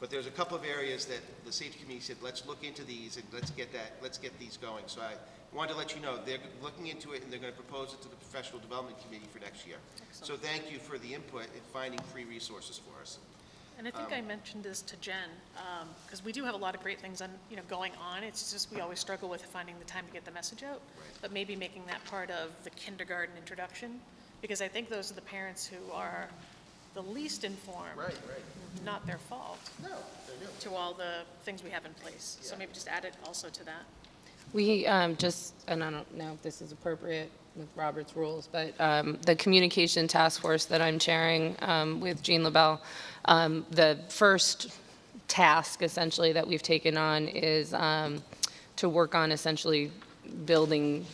But there's a couple of areas that the safety committee said, let's look into these and let's get these going. So I wanted to let you know they're looking into it and they're going to propose it to the professional development committee for next year. Excellent. So thank you for the input in finding free resources for us. And I think I mentioned this to Jen, because we do have a lot of great things going on. It's just we always struggle with finding the time to get the message out. Right. But maybe making that part of the kindergarten introduction, because I think those are the parents who are the least informed. Right. Not their fault, No, they're new. to all the things we have in place. So Yeah. maybe just add it also to that. We just, and I don't know if this is appropriate with Robert's rules, but the communication task force that I'm chairing with Jean LaBelle, the first task essentially that we've taken on is to work on essentially building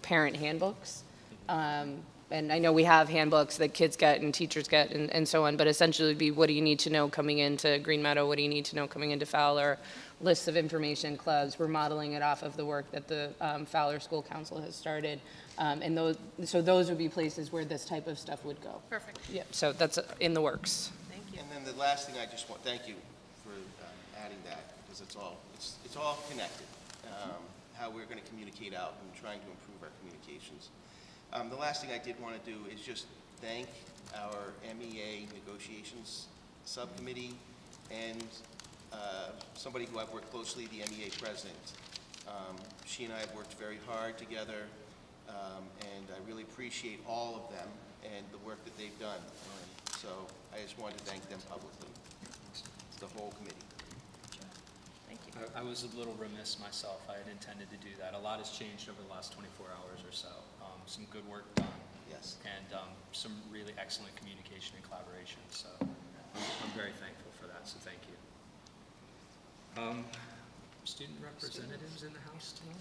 parent handbooks. And I know we have handbooks that kids get and teachers get and so on, but essentially it'd be what do you need to know coming into Green Meadow, what do you need to know coming into Fowler, lists of information, clubs. We're modeling it off of the work that the Fowler School Council has started. And those would be places where this type of stuff would go. Perfect. Yep, so that's in the works. Thank you. And then the last thing I just want, thank you for adding that, because it's all connected, how we're going to communicate out and trying to improve our communications. The last thing I did want to do is just thank our MEA negotiations subcommittee and somebody who I've worked closely, the MEA president. She and I have worked very hard together, and I really appreciate all of them and the work that they've done. And so I just wanted to thank them publicly, the whole committee. I was a little remiss myself. I had intended to do that. A lot has changed over the last 24 hours or so. Some good work done. Yes. And some really excellent communication and collaboration. So I'm very thankful for that, so thank you. Student representatives in the house tonight?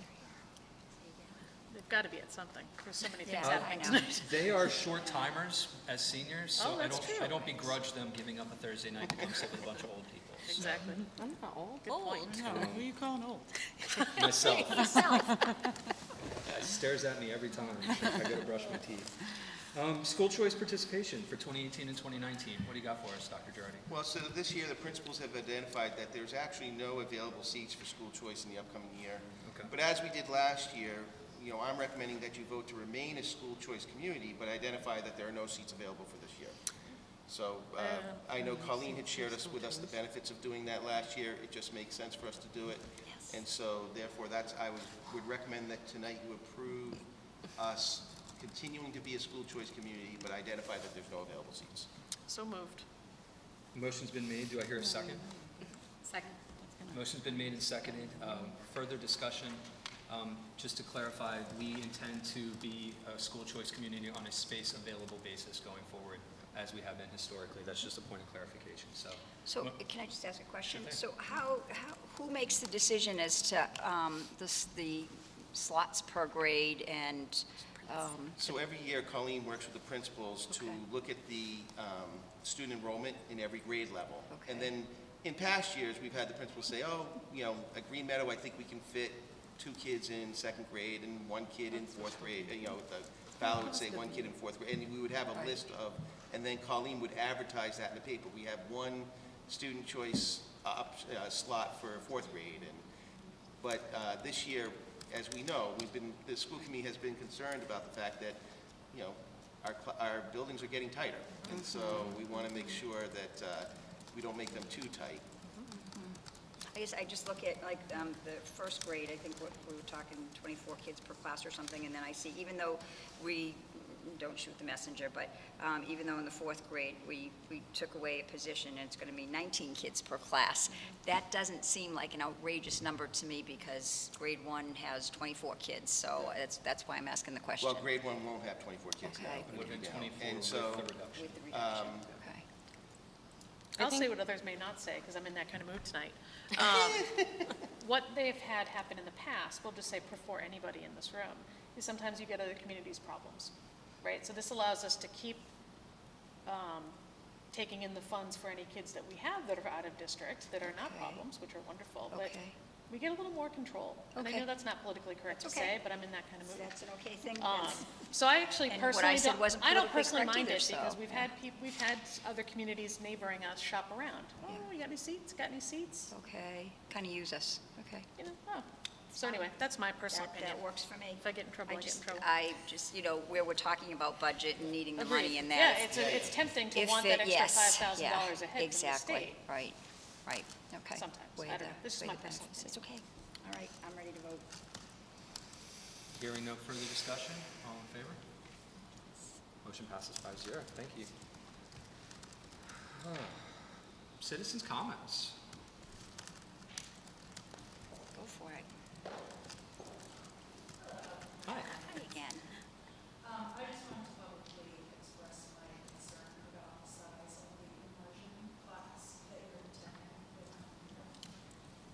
They've got to be at something. There's so many things Yeah, happening I know. tonight. They are short timers as seniors, so Oh, that's true. I don't begrudge them giving up a Thursday night to come sit with a bunch of old people. So, Exactly. I'm not old. Good point. Who are you calling old? myself. It stares at me every time I go to brush my teeth. School choice participation for 2018 and 2019. What do you got for us, Dr. Girardi? Well, so this year, the principals have identified that there's actually no available seats for school choice in the upcoming year. Okay. But as we did last year, I'm recommending that you vote to remain a school choice community, but identify that there are no seats available for this year. So I know Colleen had shared with us the benefits of doing that last year. It just makes sense for us to do it. Yes. And so therefore, I would recommend that tonight you approve us continuing to be a school choice community, but identify that there's no available seats. So moved. Motion's been made. Do I hear a second? Second. Motion's been made and seconded. Further discussion. Just to clarify, we intend to be a school choice community on a space available basis going forward, as we have been historically. That's just a point of clarification. So can I just ask a question? Sure thing. So who makes the decision as to the slots per grade and? So every year, Colleen works with the principals to Okay. look at the student enrollment in every grade level. Okay. And then in past years, we've had the principals say, at Green Meadow, I think we can fit 2 kids in 2nd grade and 1 kid in 4th grade. The Fowler would say 1 kid in 4th grade. And we would have a list of, and then Colleen would advertise that in the paper. We have 1 student choice slot for 4th grade. But this year, as we know, the school committee has been concerned about the fact that, our buildings are getting tighter. And so we want to make sure that we don't make them too tight. I guess I just look at like the 1st grade, I think we were talking 24 kids per class or something, and then I see, even though we don't shoot the messenger, but even though in the 4th grade we took away a position and it's going to be 19 kids per class, that doesn't seem like an outrageous number to me because grade 1 has 24 kids, so that's why I'm asking the question. Well, grade 1 won't have 24 kids now. Okay. It would have been 24 And with so, the reduction. With the reduction, okay. I'll say what others may not say, because I'm in that kind of mood tonight. What they've had happen in the past, we'll just say before anybody in this room, is sometimes you get other communities' problems, right? So this allows us to keep taking in the funds for any kids that we have that are out of district, that are not Okay. problems, which are wonderful, but Okay. we get a little more control. And I Okay. know that's not politically correct to That's okay. say, but I'm in that kind of mood. That's an okay thing. So I actually And what personally I said wasn't I don't politically personally correct mind either, it because so, we've had other communities neighboring us shop around. Oh, Yeah. you got any seats? Got any seats? Okay, kind of use us, okay. So anyway, that's my personal opinion. That works for me. If I get in trouble, I get in trouble. I just, where we're talking about budget and needing the Agreed. money and that. Yeah, it's tempting to If want it- that extra yes, $5,000 yeah, ahead from the exactly, state. right, okay. Sometimes. Weigh I don't the- know. This is weigh my the personal benefits. It's okay, all right, I'm ready to vote. Hearing no further discussion, all in favor? Motion passes 5-0. Thank you. Citizens' comments. Go for it. Hi. Hi again. I just wanted to publicly express my concern about the size of the immersion class that you're attending.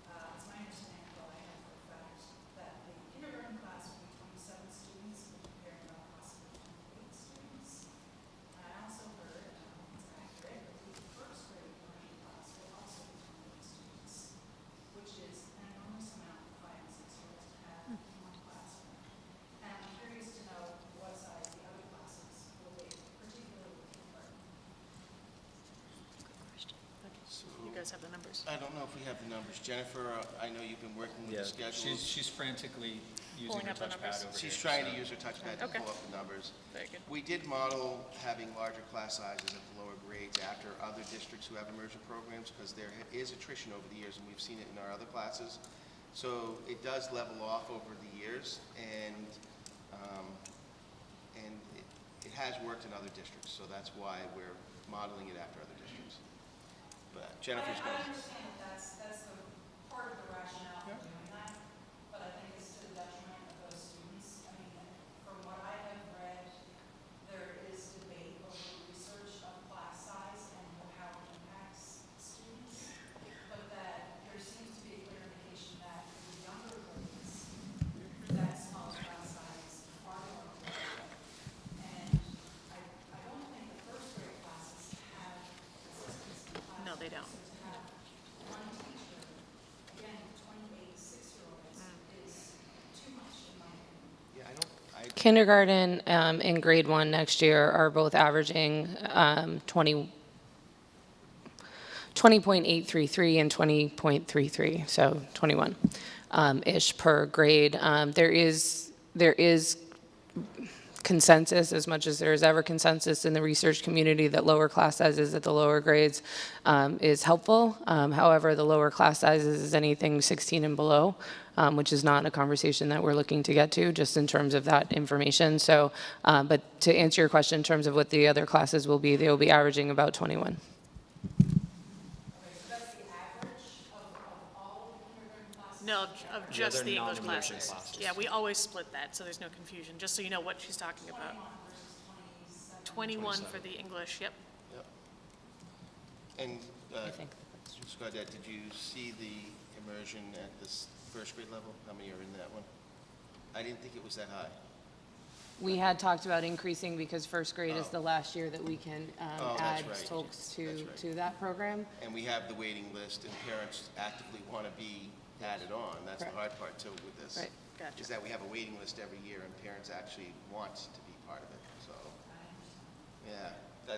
It's my understanding, well, I know for a fact, that the kindergarten class will be 27 students, and comparing about possibly 28 students. And I also heard, and I don't know if it's accurate, that the 1st grade immersion class will also be 28 guys have the numbers. I don't know if we have the numbers. Jennifer, I know you've been working with Yeah, the schedules. she's frantically using Pulling her up the touchpad numbers. over She's here, trying to so- use her touchpad to Okay. pull up the numbers. Very good. We did model having larger class sizes at the lower grades after other districts who have immersion programs, because there is attrition over the years, and we've seen it in our other classes. So it does level off over the years, and it has worked in other districts, so that's why we're modeling it after other districts. But Jennifer's going to... understand that's the part of the rationale for doing that, but I think it's to the detriment of those students. I mean, from what I have read, there is debate over research of class size and how it impacts students, but that there seems to be a clear indication that the younger grades, that small class size are more appropriate. And I don't think the first grade classes have consistency in class. No, they don't. So to have one teacher, again, 28 6-year-olds is too much in my opinion. Yeah, Kindergarten and grade 1 next year are both averaging 20.833 and 20.33, so 21 ish per grade. There is consensus, as much as there is ever consensus in the research community, that lower class sizes at the lower grades is helpful. However, the lower class sizes is anything 16 and below, which is not a conversation that we're looking to get to, just in terms of that information. So, but to answer your question in terms of what the other classes will be, they will be averaging about 21. No, of Yeah, just they're the English non-immersion classes. classes. Yeah, we always split that, so there's no confusion, just so you know what she's talking about. 21 for the English, yep. Yep. And I think Scott, did you see the immersion at this first grade level? How many are in that one? I didn't think it was that high. we had talked about increasing because first grade is Oh. the last year that we can Oh, that's add right. folks That's right. to that program. And we have the waiting list, and parents actively want to be added on. That's the Correct. hard part too with this. Right. Gotcha. Is that we have a waiting list every year, and parents actually want to be part of it, so. Yeah,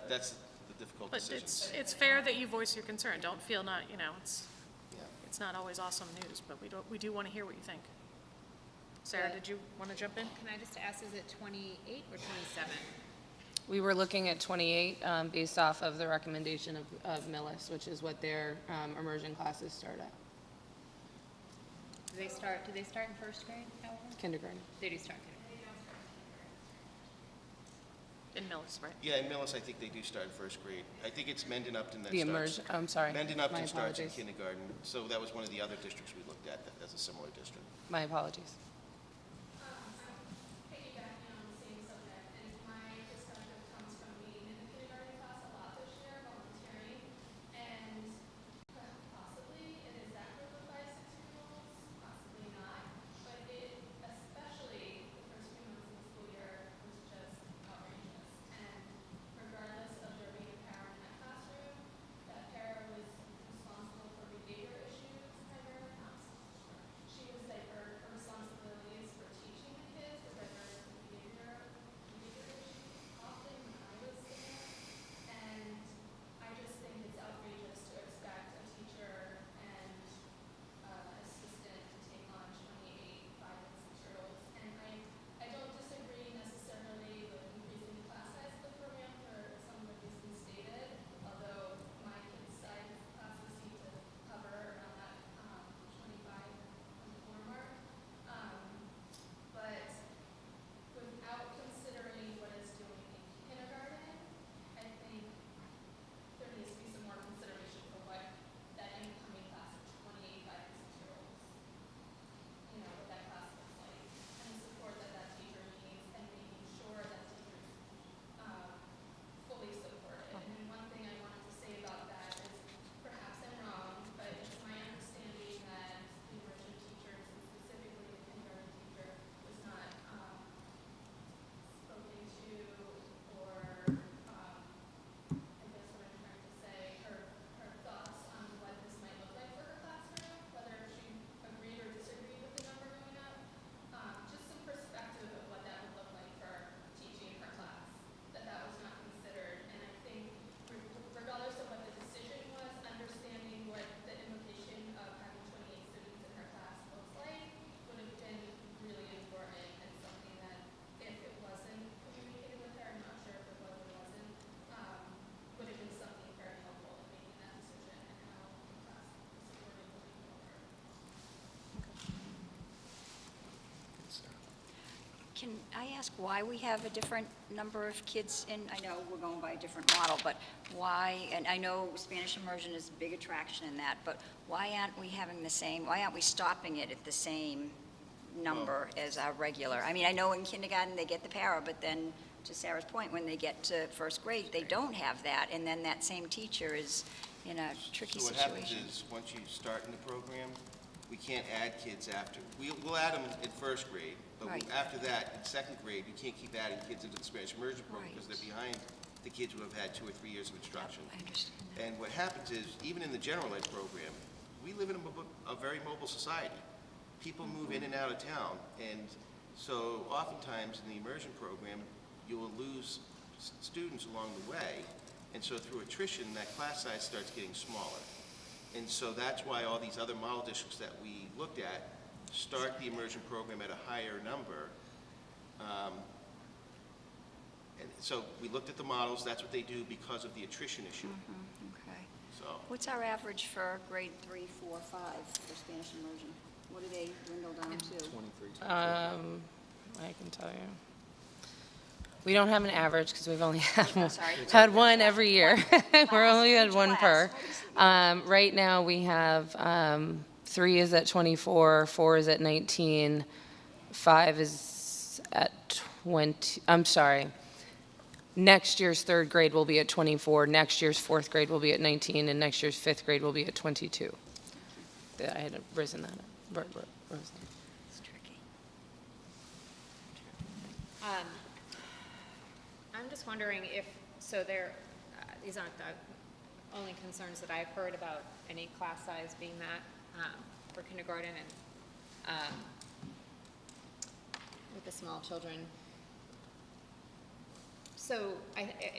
that's the difficult But decision. it's fair that you voice your concern. Don't feel not, Yeah. it's not always awesome news, but we do want to hear what you think. Sarah, did you want to jump in? Can I just ask, is it 28 or 27? We were looking at 28 based off of the recommendation of Millis, which is what their immersion classes start at, Do they start in first grade, however? kindergarten. They do start kindergarten. In Millis, right? Yeah, in Millis, I think they do start in first grade. I think it's Mendon Upton that The starts. immersion, I'm sorry. Mendon My Upton starts in apologies. kindergarten, so that was one of the other districts we looked at as a similar district. My apologies. Piggybacking on the same subject, and my perspective comes from being in the kindergarten class a lot this year, volunteering, and possibly it is that group of 5, 6-year-olds, possibly not, but it, especially the first few months of the school year, was just outrageous. And regardless of there being a parent in that classroom, that parent was responsible for behavior issues, primarily not responsible for. She was like, her responsibility can I ask why we have a different number of kids in, I know we're going by a different model, but why, and I know Spanish immersion is a big attraction in that, but why aren't we having the same, why aren't we stopping it at the same number as our regular? I mean, I know in kindergarten they get the para, but then, to Sarah's point, when they get to first grade, they don't have that, and then that same teacher is in a tricky So what situation. happens is, once you start in the program, we can't add kids after. We'll add them in first grade, but Right. after that, in second grade, you can't keep adding kids into the Spanish immersion program because Right. they're behind the kids who have had 2 or 3 years of instruction. I understand that. And what happens is, even in the general ed program, we live in a very mobile society. People move in and out of town, and so oftentimes in the immersion program, you will lose students along the way, and so through attrition, that class size starts getting smaller. And so that's why all these other model districts that we looked at start the immersion program at a higher number. And so we looked at the models, that's what they do because of the attrition issue. Okay. So What's our average for grade 3, 4, 5 for Spanish immersion? What do they dwindle down to? 23, 24. I can tell you. We don't have an average because we've only I'm sorry. had one every year. We're only had Each one class. per. Right now, we have 3 is at 24, 4 is at 19, 5 is at 20. I'm sorry. Next year's third grade will be at 24. Next year's fourth grade will be at 19, and next year's fifth grade will be at 22. I had risen that up. Rose. It's tricky. I'm just wondering if, so there, these aren't the only concerns that I've heard about any class size being that for kindergarten and with the small children. So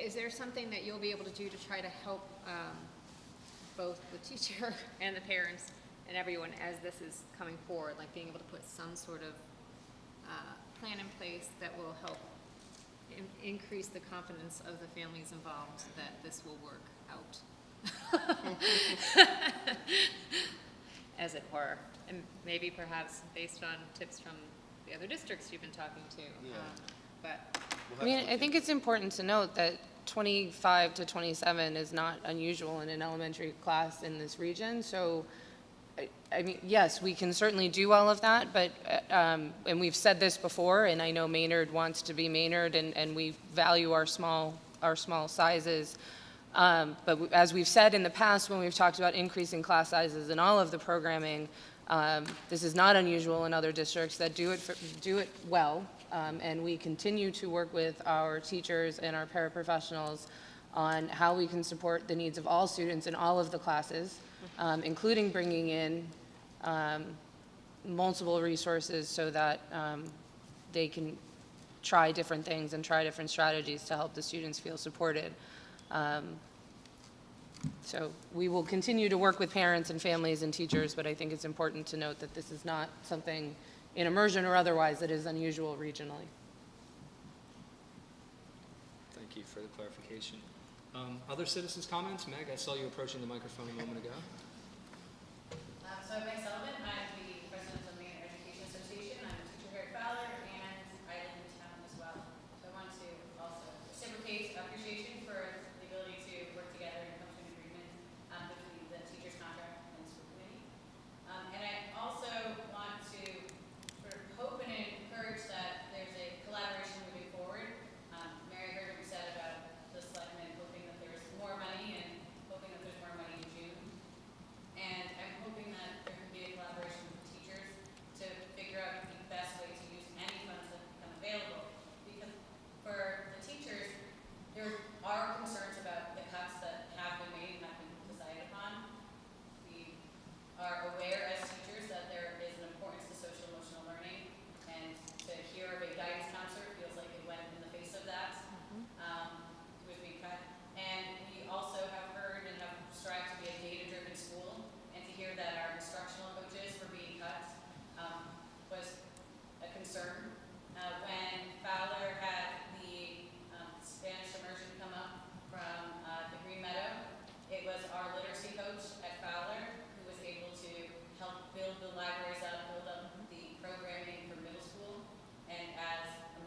is there something that you'll be able to do to try to help both the teacher and the parents and everyone as this is coming forward, like being able to put some sort of plan in place that will help increase the confidence of the families involved that this will work out, as it were, and maybe perhaps based on tips from the other districts you've been talking to. Yeah. But I mean, I think it's important to note that 25 to 27 is not unusual in an elementary class in this region. So, I mean, yes, we can certainly do all of that, but, and we've said this before, and I know Maynard wants to be Maynard, and we value our small sizes. But as we've said in the past, when we've talked about increasing class sizes and all of the programming, this is not unusual in other districts that do it well. And we continue to work with our teachers and our paraprofessionals on how we can support the needs of all students in all of the classes, including bringing in multiple resources so that they can try different things and try different strategies to help the students feel supported. So we will continue to work with parents and families and teachers, but I think it's important to note that this is not something in immersion or otherwise that is unusual regionally. Thank you for the clarification. Other citizens' comments? Meg, I saw you approaching the microphone a moment ago. So I'm Meg Sullivan. I'm the president of the Maynard Education Association. I'm a teacher here at Fowler, and I live in town as well. So I want to also reciprocate appreciation for the ability to work together and come to an agreement between the teacher's contract and the school committee. And I also want to sort of hope and encourage that there's a collaboration moving forward. Mary heard what we said about the selectmen hoping that there's more money and hoping that there's more money in June. And I'm hoping that there can be a collaboration with the teachers to figure out the best way to use any funds that become available. Because for the teachers, there are concerns about the cuts that have been made and have been decided upon. We are aware as teachers that there is an importance to social emotional learning, and to hear of a guidance counselor feels like it went in the face of that. It was being cut. And we also have heard and have strived to be a data-driven school, and to hear that our instructional coaches were being cut was a concern. When Fowler had the Spanish immersion come up from the Green Meadow, it was our literacy coach at Fowler who was able to help build the libraries up, build up the programming for middle school. And as a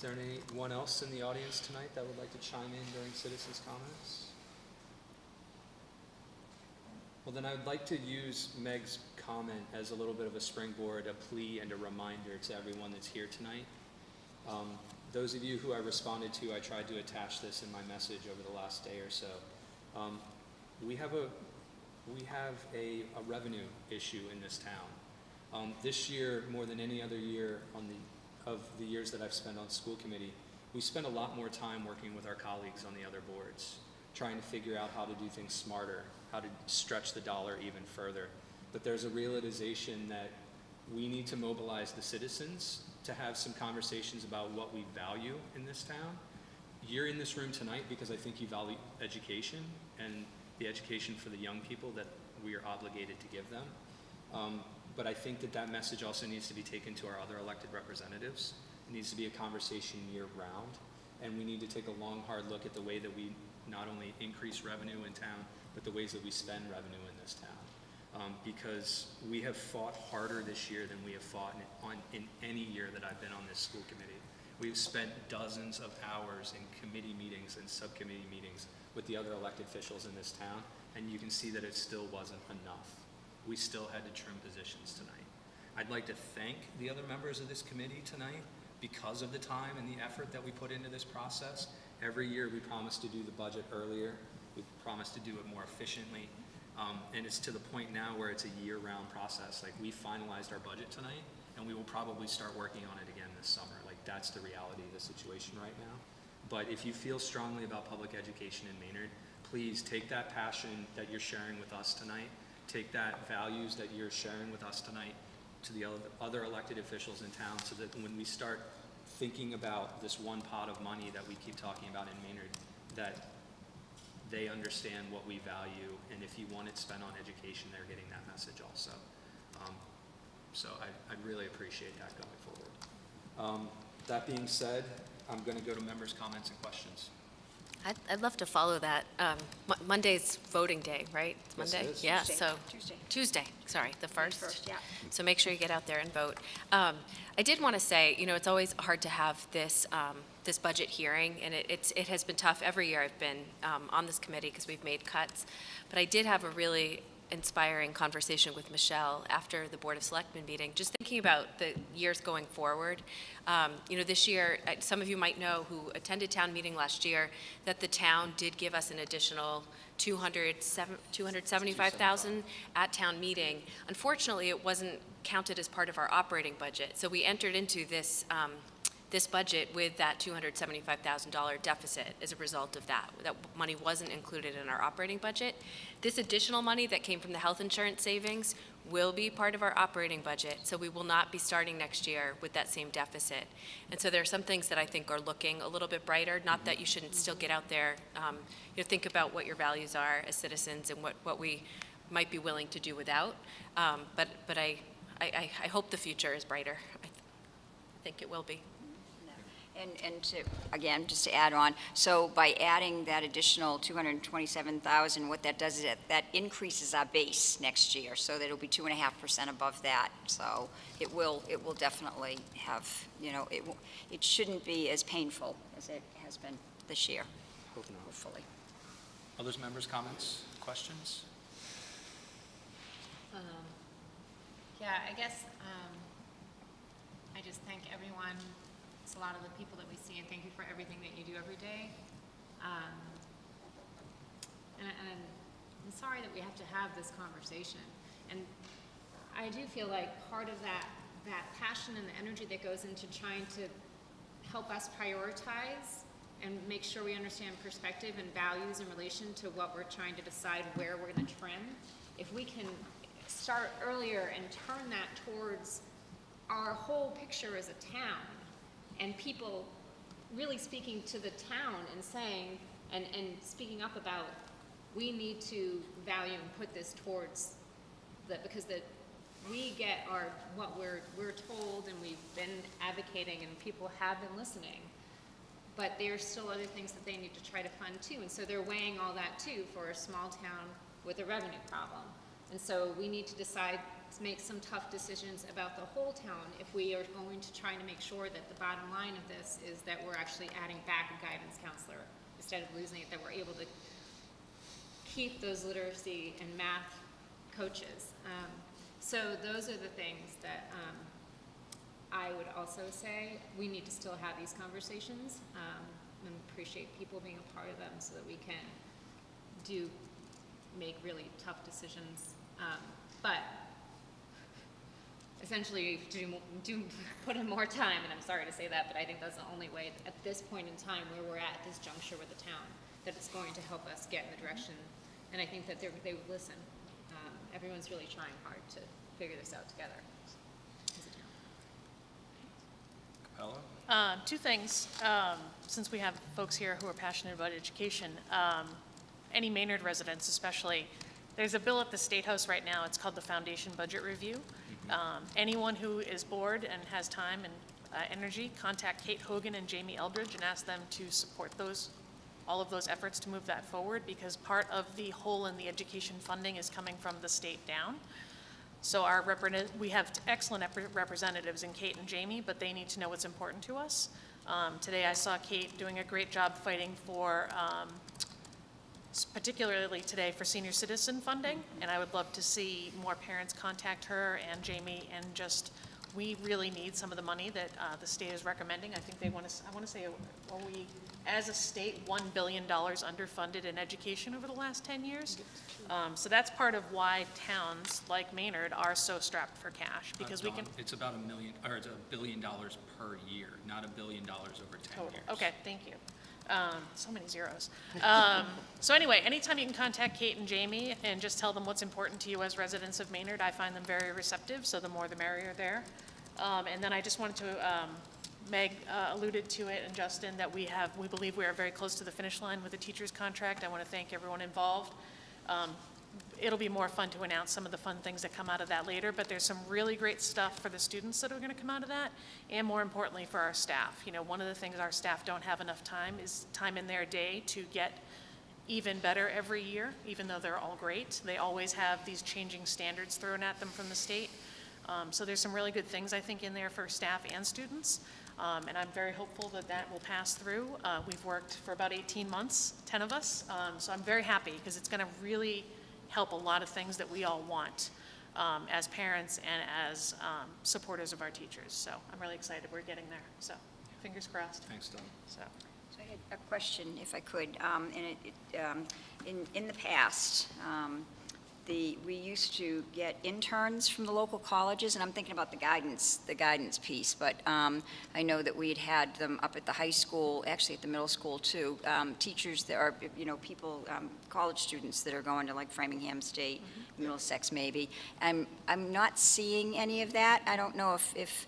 Is there anyone else in the audience tonight that would like to chime in during citizens' comments? Well, then I would like to use Meg's comment as a little bit of a springboard, a plea, and a reminder to everyone that's here tonight. Those of you who I responded to, I tried to attach this in my message over the last day or so. We have a revenue issue in this town. This year, more than any other year of the years that I've spent on school committee, we spend a lot more time working with our colleagues on the other boards, trying to figure out how to do things smarter, how to stretch the dollar even further. But there's a realization that we need to mobilize the citizens to have some conversations about what we value in this town. You're in this room tonight because I think you value education and the education for the young people that we are obligated to give them. But I think that message also needs to be taken to our other elected representatives. It needs to be a conversation year-round, and we need to take a long, hard look at the way that we not only increase revenue in town, but the ways that we spend revenue in this town. Because we have fought harder this year than we have fought in any year that I've been on this school committee. We've spent dozens of hours in committee meetings and subcommittee meetings with the other elected officials in this town, and you can see that it still wasn't enough. We still had to trim positions tonight. I'd like to thank the other members of this committee tonight because of the time and the effort that we put into this process. Every year we promise to do the budget earlier. We promise to do it more efficiently. And it's to the point now where it's a year-round process. Like, we finalized our budget tonight, and we will probably start working on it again this summer. Like, that's the reality of the situation right now. But if you feel strongly about public education in Maynard, please take that passion that you're sharing with us tonight, take that values that you're sharing with us tonight to the other elected officials in town, so that when we start thinking about this one pot of money that we keep talking about in Maynard, that they understand what we value, and if you want it spent on education, they're getting that message also. So I'd really appreciate that going forward. That being said, I'm going to go to members' comments and questions. I'd love to follow that. Monday's voting day, right? It's Yes, Monday? it is. Yeah, Tuesday. so. Tuesday, sorry, the first. Yeah. So make sure you get out there and vote. I did want to say, it's always hard to have this budget hearing, and it has been tough every year I've been on this committee because we've made cuts. But I did have a really inspiring conversation with Michelle after the Board of Selectmen meeting, just thinking about the years going forward. This year, some of you might know who attended town meeting last year that the town did give us an additional $275,000 at town meeting. Unfortunately, it wasn't counted as part of our operating budget. So we entered into this budget with that $275,000 deficit as a result of that. That money wasn't included in our operating budget. This additional money that came from the health insurance savings will be part of our operating budget, so we will not be starting next year with that same deficit. And so there are some things that I think are looking a little bit brighter, not that you shouldn't still get out there, think about what your values are as citizens and what we might be willing to do without. But I hope the future is brighter. I think it will be. And to, again, just to add on, so by adding that additional $227,000, what that does is that increases our base next year, so that it'll be 2.5% above that. So it will definitely have, it shouldn't be as painful as it has been this year, hopefully. Others, members, comments, questions? Yeah, I guess I just thank everyone. It's a lot of the people that we see, and thank you for everything that you do every day. And I'm sorry that we have to have this conversation. And I do feel like part of that passion and the energy that goes into trying to help us prioritize and make sure we understand perspective and values in relation to what we're trying to decide where we're going to trim. If we can start earlier and turn that towards our whole picture as a town, and people really speaking to the town and saying, and speaking up about, we need to value and put this towards because we get what we're told, and we've been advocating, and people have been listening, but there's still other things that they need to try to fund too, and so they're weighing all that too for a small town with a revenue problem. And so we need to decide, to make some tough decisions about the whole town if we are going to try to make sure that the bottom line of this is that we're actually adding back a guidance counselor instead of losing it, that we're able to keep those literacy and math coaches. So those are the things that I would also say we need to still have these conversations and appreciate people being a part of them so that we can make really tough decisions. But essentially do put in more time, and I'm sorry to say that, but I think that's the only way at this point in time where we're at this juncture with the town that it's going to help us get in the direction, and I think that they would listen. Everyone's really trying hard to figure this out together as a town. Capella? Two things, since we have folks here who are passionate about education. Any Maynard residents especially, there's a bill at the State House right now, it's called the Foundation Budget Review. Anyone who is bored and has time and energy, contact Kate Hogan and Jamie Eldridge and ask them to support all of those efforts to move that forward, because part of the hole in the education funding is coming from the state down. So we have excellent representatives in Kate and Jamie, but they need to know what's important to us. Today I saw Kate doing a great job fighting for, particularly today, for senior citizen funding, and I would love to see more parents contact her and Jamie, and we really need some of the money that the state is recommending. I think I want to say, are we, as a state, $1 billion underfunded in education over the last 10 years? So that's part of why towns like Maynard are so strapped for cash, because we can. It's about $1 billion per year, not $1 billion over 10 years. Okay, thank you. So many zeros. So anyway, anytime you can contact Kate and Jamie and just tell them what's important to you as residents of Maynard, I find them very receptive, so the more the merrier there. And then I just wanted to, Meg alluded to it, and Justin, that we believe we are very close to the finish line with the teacher's contract. I want to thank everyone involved. It'll be more fun to announce some of the fun things that come out of that later, but there's some really great stuff for the students that are going to come out of that, and more importantly for our staff. You know, one of the things our staff don't have enough time is time in their day to get even better every year, even though they're all great. They always have these changing standards thrown at them from the state. So there's some really good things, I think, in there for staff and students, and I'm very hopeful that that will pass through. We've worked for about 18 months, 10 of us, so I'm very happy, because it's going to really help a lot of things that we all want as parents and as supporters of our teachers. So I'm really excited we're getting there. So fingers crossed. Thanks, Don. So I had a question, if I could. In the past, we used to get interns from the local colleges, and I'm thinking about the guidance piece, but I know that we'd had them up at the high school, actually at the middle school too, teachers that are, people, college students that are going to like Framingham State, Middlesex maybe. I'm not seeing any of that. I don't know if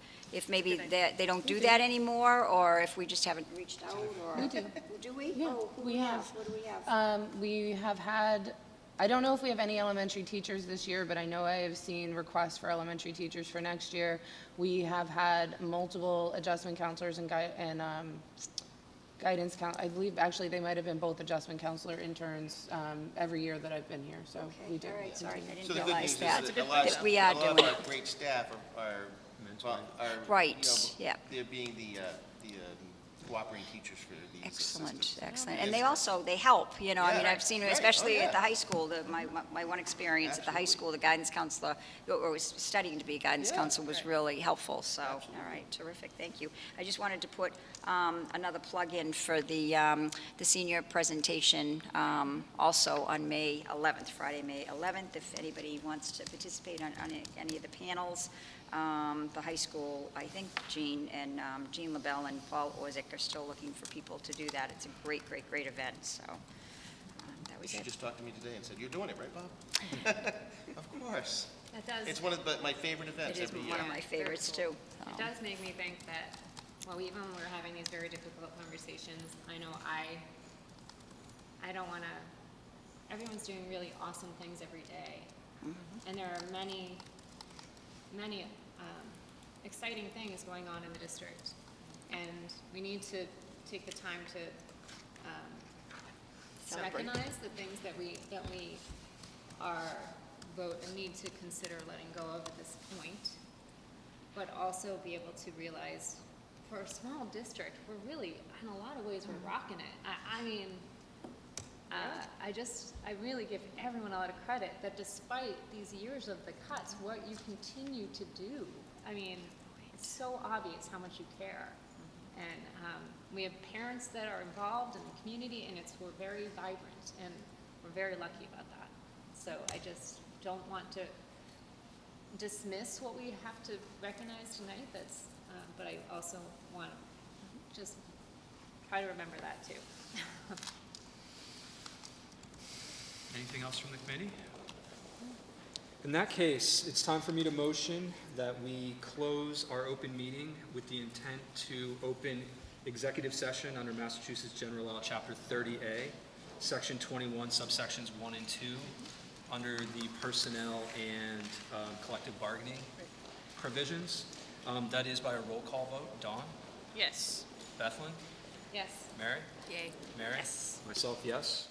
maybe they don't do that anymore, or if we just haven't reached out, or. We do. Do we? Yeah, Oh, who we have. What do we have? We have had, I don't know if we have any elementary teachers this year, but I know I have seen requests for elementary teachers for next year. We have had multiple adjustment counselors and guidance I believe actually they might have been both adjustment counselor interns every year that I've been here, so we do. All right, sorry, I So didn't the good realize news is that. that a lot That we are of doing. our great staff are Right, yeah. They're being the cooperating teachers for these Excellent, assistants. excellent. And they help, I mean, I've seen, right. especially Oh, at the yeah. high school, my one experience at the high school, the guidance counselor, or was studying to be a guidance Yeah, counselor, was right. really helpful, so, Absolutely. all right, terrific, thank you. I just wanted to put another plug in for the senior presentation, also on May 11th, Friday, May 11th, if anybody wants to participate on any of the panels. The high school, I think Jean LaBelle and Paul Orzick are still looking for people to do that. It's a great, great, great event, so that was She it. just talked to me today and said, "You're doing it, right, Bob?" Of course. That does. It's one of my favorite events It is every year. one of my favorites, too. It does make me think that, well, even when we're having these very difficult conversations, I know I don't want to, everyone's doing really awesome things every day. And there are many exciting things going on in the district. And we need to take the time to Celebrate. recognize the things that we are vote and need to consider letting go of at this point, but also be able to realize for a small district, we're really, in a lot of ways, we're rocking it. I mean, I really give everyone a lot of credit that despite these years of the cuts, what you continue to do. I mean, it's so obvious how much you care. And we have parents that are involved in the community, and we're very vibrant, and we're very lucky about that. So I just don't want to dismiss what we have to recognize tonight. But I also want to just try to remember that too. Anything else from the committee? In that case, it's time for me to motion that we close our open meeting with the intent to open executive session under Massachusetts General Law, Chapter 30A, Section 21, subsections 1 and 2, under the personnel and collective bargaining provisions. That is by a roll call vote. Dawn? Yes. Bethlyn? Yes. Mary? Yay. Mary? Yes. Myself, yes.